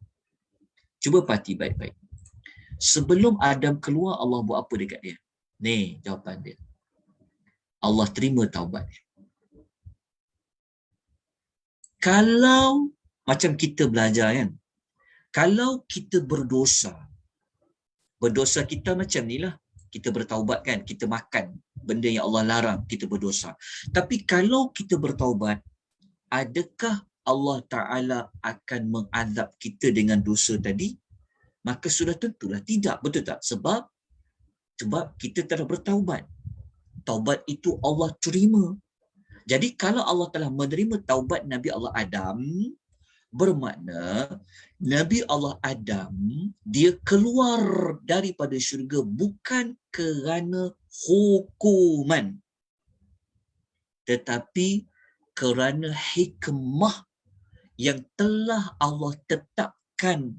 S1: Cuba perhati baik-baik. Sebelum Adam keluar, Allah buat apa dekat dia? Ni jawapan dia. Allah terima taubat dia. Kalau macam kita belajar kan, kalau kita berdosa kita macam ni lah. Kita bertaubat kan, kita makan benda yang Allah larang, kita berdosa. Tapi kalau kita bertaubat, adakah Allah Ta'ala akan mengazab kita dengan dosa tadi? Maka sudah tentulah tidak, betul tak? Sebab kita telah bertaubat. Taubat itu Allah terima. Jadi kalau Allah telah menerima taubat Nabi Allah Adam, bermakna Nabi Allah Adam dia keluar daripada syurga bukan kerana hukuman, tetapi kerana hikmah yang telah Allah tetapkan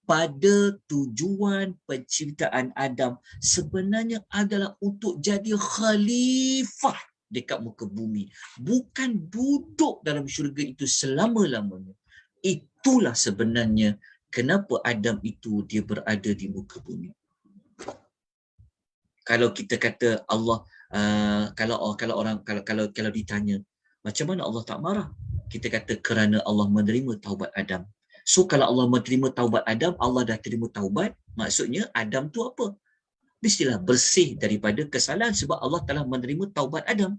S1: pada tujuan penciptaan Adam sebenarnya adalah untuk jadi khalifah dekat muka bumi. Bukan duduk dalam syurga itu selama-lamanya. Itulah sebenarnya kenapa Adam itu dia berada di muka bumi. Kalau kita kata Allah, kalau ditanya, macam mana Allah tak marah? Kita kata kerana Allah menerima taubat Adam. So kalau Allah menerima taubat Adam, Allah dah terima taubat, maksudnya Adam tu apa? Mestilah bersih daripada kesalahan sebab Allah telah menerima taubat Adam.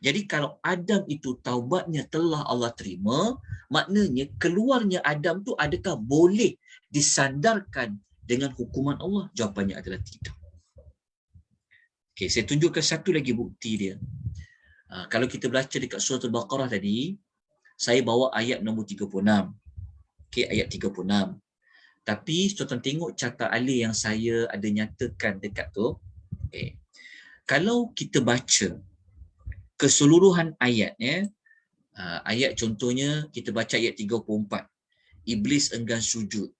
S1: Jadi kalau Adam itu taubatnya telah Allah terima, maknanya keluarnya Adam tu adakah boleh disandarkan dengan hukuman Allah? Jawapannya adalah tidak. Okay, saya tunjukkan satu lagi bukti dia. Kalau kita baca dekat surah Al-Baqarah tadi, saya bawa ayat nombor 36. Okay, ayat 36. Tapi tuan-tuan tengok carta alih yang saya ada nyatakan dekat tu. Okay. Kalau kita baca keseluruhan ayat, ayat contohnya kita baca ayat 34. Iblis enggan sujud.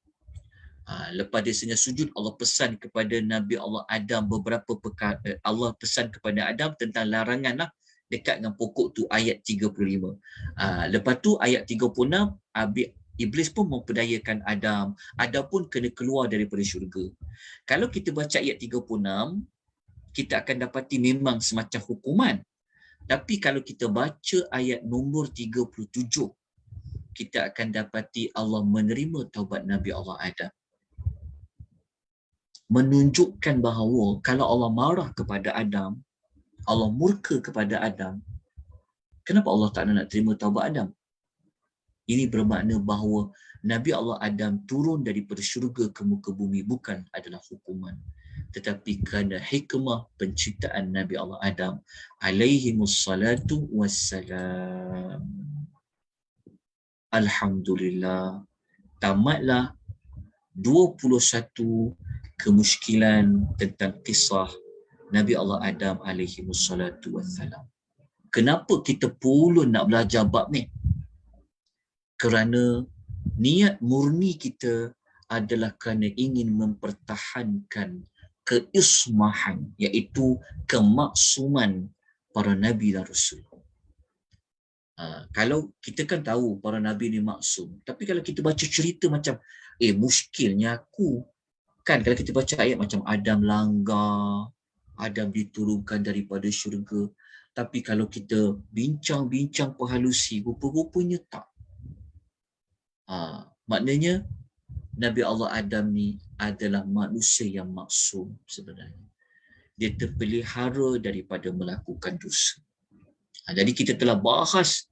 S1: Lepas dia senyap sujud, Allah pesan kepada Nabi Allah Adam beberapa perkara. Allah pesan kepada Adam tentang larangan lah dekat dengan pokok tu, ayat 35. Lepas tu ayat 36, Iblis pun memperdayakan Adam. Adam pun kena keluar daripada syurga. Kalau kita baca ayat 36, kita akan dapati memang semacam hukuman. Tapi kalau kita baca ayat nombor 37, kita akan dapati Allah menerima taubat Nabi Allah Adam. Menunjukkan bahawa kalau Allah marah kepada Adam, Allah murka kepada Adam, kenapa Allah tak nak terima taubat Adam? Ini bermakna bahawa Nabi Allah Adam turun daripada syurga ke muka bumi bukan adalah hukuman, tetapi kerana hikmah penciptaan Nabi Allah Adam alaihimussalatu wassalam. Alhamdulillah, tamatlah 21 kemusykilan tentang kisah Nabi Allah Adam alaihimussalatu wassalam. Kenapa kita perlu nak belajar bab ni? Kerana niat murni kita adalah kerana ingin mempertahankan keismahan, iaitu kemaksuman para Nabi dan Rasul. Kalau kita kan tahu para Nabi ni maksum, tapi kalau kita baca cerita macam, muskilnya aku, kan kalau kita baca ayat macam Adam langgar, Adam diturunkan daripada syurga, tapi kalau kita bincang-bincang perhalusi, rupa-rupanya tak. Maknanya Nabi Allah Adam ni adalah manusia yang maksum sebenarnya. Dia terpelihara daripada melakukan dosa. Jadi kita telah bahas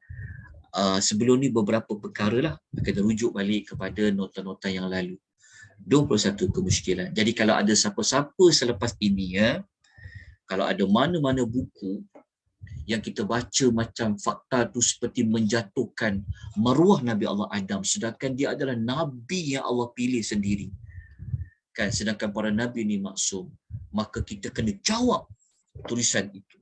S1: sebelum ni beberapa perkara lah, kena rujuk balik kepada nota-nota yang lalu. 21 kemusykilan. Jadi kalau ada siapa-siapa selepas ini, ya, kalau ada mana-mana buku yang kita baca macam fakta tu seperti menjatuhkan maruah Nabi Allah Adam, sedangkan dia adalah Nabi yang Allah pilih sendiri, kan, sedangkan para Nabi ni maksum, maka kita kena jawab tulisan itu.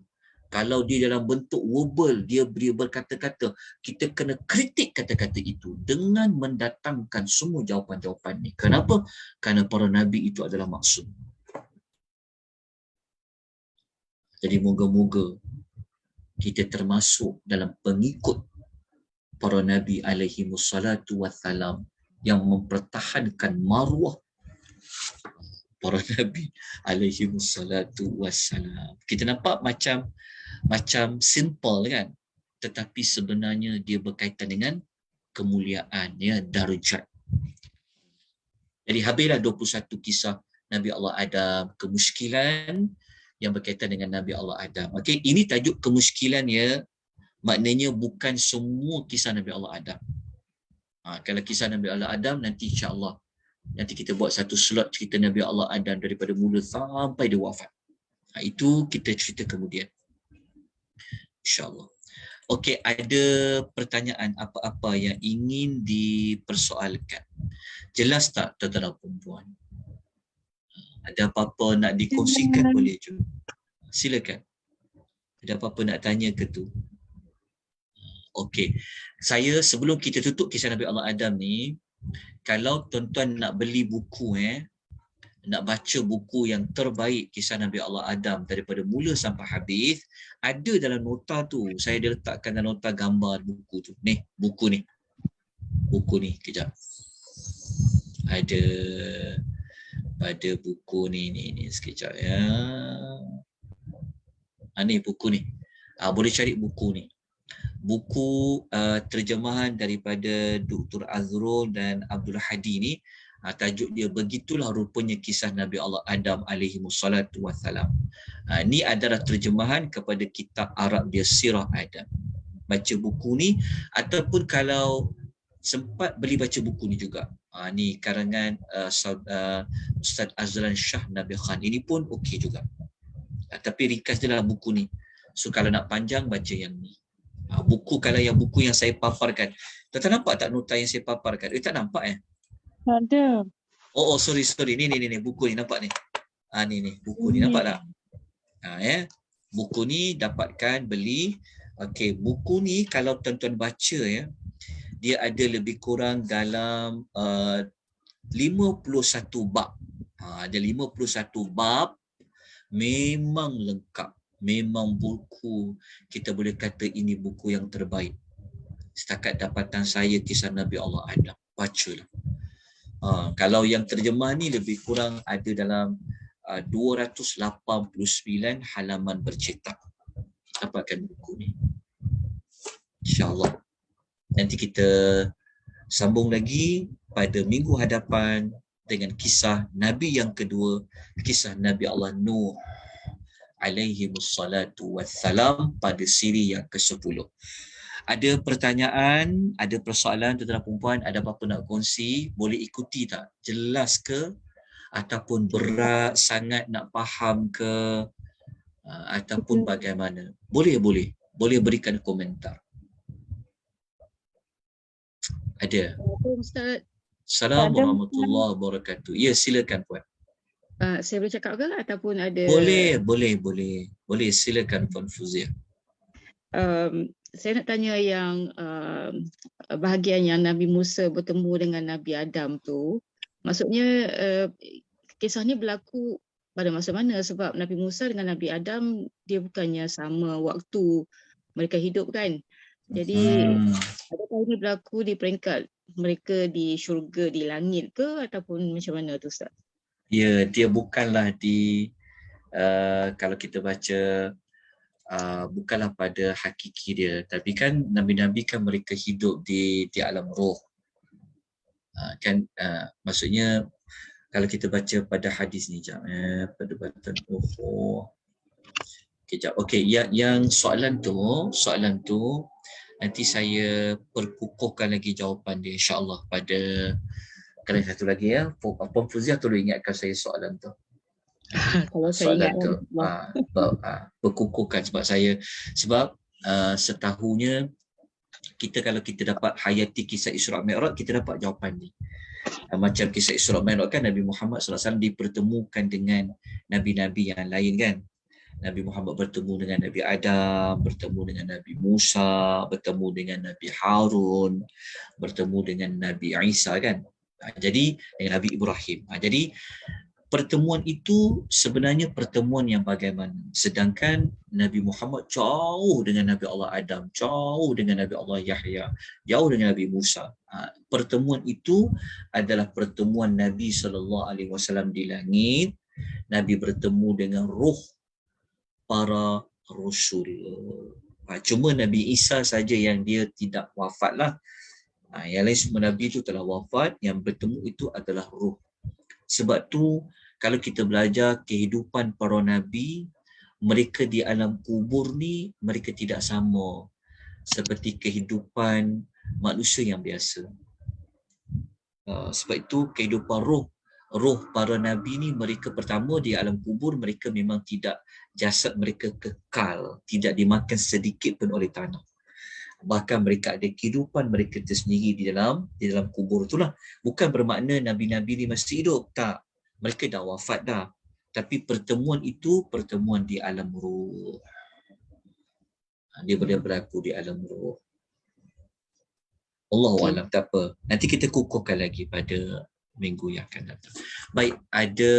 S1: Kalau dia dalam bentuk verbal, dia berkata-kata, kita kena kritik kata-kata itu dengan mendatangkan semua jawapan-jawapan ni. Kenapa? Kerana para Nabi itu adalah maksum. Jadi moga-moga kita termasuk dalam pengikut para Nabi alaihi wassalatu wassalam yang mempertahankan maruah para Nabi alaihi wassalatu wassalam. Kita nampak macam simple, kan, tetapi sebenarnya dia berkaitan dengan kemuliaan, ya, darjat. Jadi habislah 21 kisah Nabi Allah Adam, kemusykilan yang berkaitan dengan Nabi Allah Adam. Okey, ini tajuk kemusykilan, ya. Maknanya bukan semua kisah Nabi Allah Adam. Kalau kisah Nabi Allah Adam, nanti insya-Allah nanti kita buat satu slot cerita Nabi Allah Adam daripada mula sampai dia wafat. Itu kita cerita kemudian, insya-Allah. Okey, ada pertanyaan apa-apa yang ingin dipersoalkan? Jelas tak, tuan-tuan dan puan-puan? Ada apa-apa nak dikongsikan, boleh juga. Silakan. Ada apa-apa nak tanya ke tu? Okey. Saya sebelum kita tutup kisah Nabi Allah Adam ni, kalau tuan-tuan nak beli buku, nak baca buku yang terbaik kisah Nabi Allah Adam daripada mula sampai habis, ada dalam nota tu. Saya dah letakkan dalam nota gambar buku tu. Ni, buku ni. Buku ni, kejap. Ada pada buku ni sekejap, ya. Ni buku ni. Boleh cari buku ni. Buku terjemahan daripada Dr. Azrul dan Abdul Hadi ni. Tajuk dia Begitulah Rupanya Kisah Nabi Allah Adam alaihi wassalatu wassalam. Ni adalah terjemahan kepada kitab Arab dia, Sirah Adam. Baca buku ni, ataupun kalau sempat beli baca buku ni juga. Ni karangan Ustaz Azlan Shah Nabi Khan. Ini pun okey juga. Tapi ringkas je lah buku ni. So kalau nak panjang, baca yang ni. Buku, kalau yang buku yang saya paparkan. Tuan-tuan nampak tak nota yang saya paparkan? Tak nampak,
S2: Tak ada.
S1: Oh, sorry. Ni buku ni, nampak ni. Ni buku ni, nampak tak? Buku ni dapatkan, beli. Okey, buku ni kalau tuan-tuan baca, ya, dia ada lebih kurang dalam 51 bab. Ada 51 bab. Memang lengkap. Memang buku, kita boleh kata ini buku yang terbaik. Setakat dapatan saya kisah Nabi Allah Adam. Bacalah. Kalau yang terjemah ni lebih kurang ada dalam 289 halaman bercetak. Dapatkan buku ni, InsyaAllah. Nanti kita sambung lagi pada minggu hadapan dengan kisah Nabi yang kedua, kisah Nabi Allah Nuh alaihi wassalatu wassalam pada siri yang ke-10. Ada pertanyaan, ada persoalan, tuan-tuan dan puan-puan, ada apa-apa nak kongsi, boleh ikuti tak? Jelas ke? Ataupun berat sangat nak faham ke? Ataupun bagaimana? Boleh berikan komentar. Ada?
S3: Ustaz.
S1: Assalamualaikum warahmatullahi wabarakatuh. Ya, silakan puan.
S3: Saya boleh cakap ke ataupun ada? Boleh, silakan Puan Fuzia. Saya nak tanya yang bahagian yang Nabi Musa bertemu dengan Nabi Adam tu. Maksudnya kisah ni berlaku pada masa mana? Sebab Nabi Musa dengan Nabi Adam dia bukannya sama waktu mereka hidup, kan? Jadi adakah ini berlaku di peringkat mereka di syurga, di langit ke, ataupun macam mana tu, Ustaz?
S1: Ya, dia bukanlah di kalau kita baca bukanlah pada hakiki dia, tapi kan nabi-nabi kan mereka hidup di alam roh. Maksudnya kalau kita baca pada hadis ni pada batan kejap. Okey, yang soalan tu nanti saya perkukuhkan lagi jawapan dia insya-Allah pada kali satu lagi ya. Puan Fuzia tolong ingatkan saya soalan tu.
S3: Kalau saya ingat
S1: Soalan tu perkukuhkan sebab setahunya kita kalau kita dapat hayati kisah Isra Mi'raj, kita dapat jawapan ni. Macam kisah Isra Mi'raj kan, Nabi Muhammad SAW dipertemukan dengan nabi-nabi yang lain kan. Nabi Muhammad bertemu dengan Nabi Adam, bertemu dengan Nabi Musa, bertemu dengan Nabi Harun, bertemu dengan Nabi Isa kan. Jadi dengan Nabi Ibrahim. Jadi pertemuan itu sebenarnya pertemuan yang bagaimana. Sedangkan Nabi Muhammad jauh dengan Nabi Allah Adam, jauh dengan Nabi Allah Yahya, jauh dengan Nabi Musa. Pertemuan itu adalah pertemuan Nabi SAW di langit. Nabi bertemu dengan ruh para rasul. Cuma Nabi Isa saja yang dia tidak wafat lah. Yang lain semua Nabi itu telah wafat, yang bertemu itu adalah ruh. Sebab tu kalau kita belajar kehidupan para Nabi, mereka di alam kubur ni, mereka tidak sama seperti kehidupan manusia yang biasa. Sebab itu kehidupan roh para Nabi ni, mereka pertama di alam kubur, mereka memang tidak, jasad mereka kekal, tidak dimakan sedikit pun oleh tanah. Bahkan mereka ada kehidupan mereka tersendiri di dalam kubur itulah. Bukan bermakna Nabi-Nabi ni masih hidup, tak. Mereka dah wafat dah. Tapi pertemuan itu pertemuan di alam roh. Dia berlaku di alam roh. Allahu'alam, tak apa. Nanti kita kukuhkan lagi pada minggu yang akan datang. Baik, ada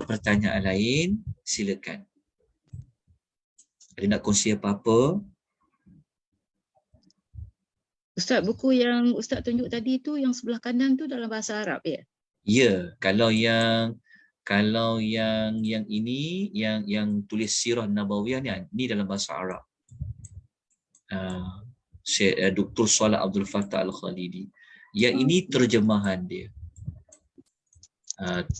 S1: pertanyaan lain? Silakan. Ada nak kongsi apa-apa?
S3: Ustaz, buku yang Ustaz tunjuk tadi tu yang sebelah kanan tu dalam bahasa Arab ya?
S1: Ya, kalau yang ini yang tulis Sirah Nabawiyah ni dalam bahasa Arab. Dr. Salah Abdul Fattah Al-Khalidi. Yang ini terjemahan dia.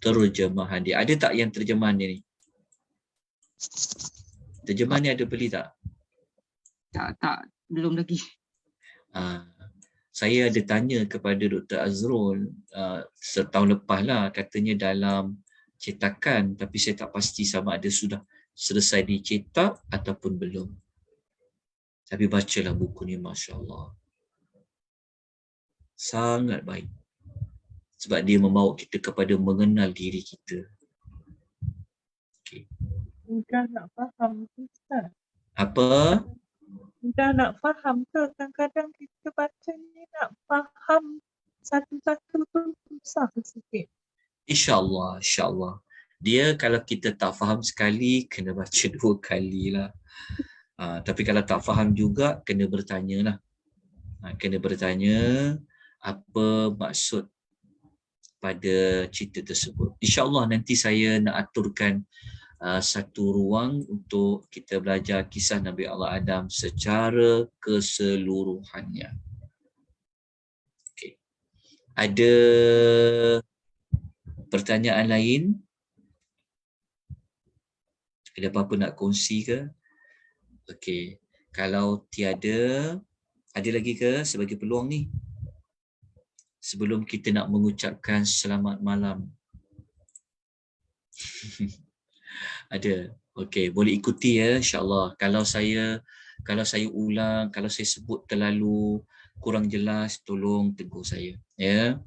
S1: Terjemahan dia. Ada tak yang terjemahan dia ni? Terjemahan ni ada beli tak?
S3: Tak, belum lagi.
S1: Saya ada tanya kepada Dr. Azrul setahun lepas lah, katanya dalam cetakan, tapi saya tak pasti sama ada sudah selesai dicetak ataupun belum. Tapi bacalah buku ni, Masya Allah. Sangat baik. Sebab dia membawa kita kepada mengenal diri kita. Okay.
S2: Mudah nak faham tu, Ustaz.
S1: Apa?
S2: Mudah nak faham tu. Kadang-kadang kita baca ni nak faham satu-satu tu susah sikit.
S1: InsyaAllah, insyaAllah. Dia kalau kita tak faham sekali, kena baca 2 kali lah. Tapi kalau tak faham juga, kena bertanya lah. Kena bertanya apa maksud pada cerita tersebut. InsyaAllah nanti saya nak aturkan satu ruang untuk kita belajar kisah Nabi Allah Adam secara keseluruhannya. Okay. Ada pertanyaan lain? Ada apa-apa nak kongsi ke? Okey. Kalau tiada, ada lagi ke sebagai peluang ni? Sebelum kita nak mengucapkan selamat malam. Ada. Okey, boleh ikuti ya, insya-Allah. Kalau saya ulang, kalau saya sebut terlalu kurang jelas, tolong tegur saya, ya.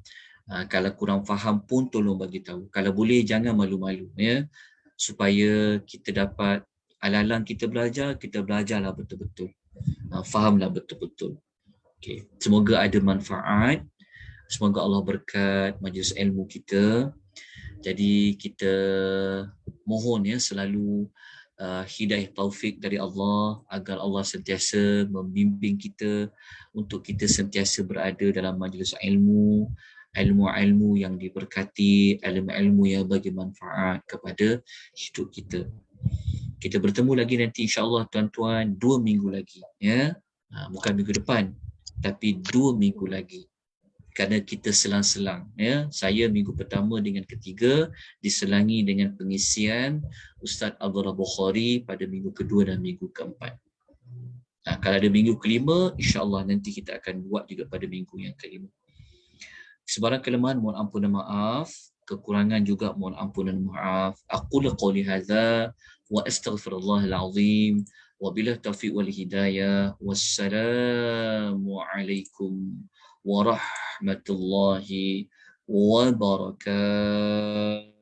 S1: Kalau kurang faham pun tolong bagi tahu. Kalau boleh jangan malu-malu, ya. Supaya kita dapat ala-ala kita belajarlah betul-betul. Fahamlah betul-betul. Okey, semoga ada manfaat. Semoga Allah berkat majlis ilmu kita. Jadi kita mohon ya selalu hidayah taufik dari Allah agar Allah sentiasa membimbing kita untuk kita sentiasa berada dalam majlis ilmu, ilmu-ilmu yang diberkati, ilmu-ilmu yang bagi manfaat kepada hidup kita. Kita bertemu lagi nanti insya-Allah tuan-tuan 2 minggu lagi ya. Bukan minggu depan tapi 2 minggu lagi. Kerana kita selang-selang ya. Saya minggu pertama dengan ketiga diselangi dengan pengisian Ustaz Abdullah Bukhari pada minggu kedua dan minggu keempat. Kalau ada minggu kelima, insya-Allah nanti kita akan buat juga pada minggu yang kelima. Sebarang kelemahan mohon ampun dan maaf, kekurangan juga mohon ampun dan maaf. Aqulu qouli hadza wa astaghfirullahal azim wa billahi taufiq wal hidayah. Wassalamu alaikum warahmatullahi wabarakatuh.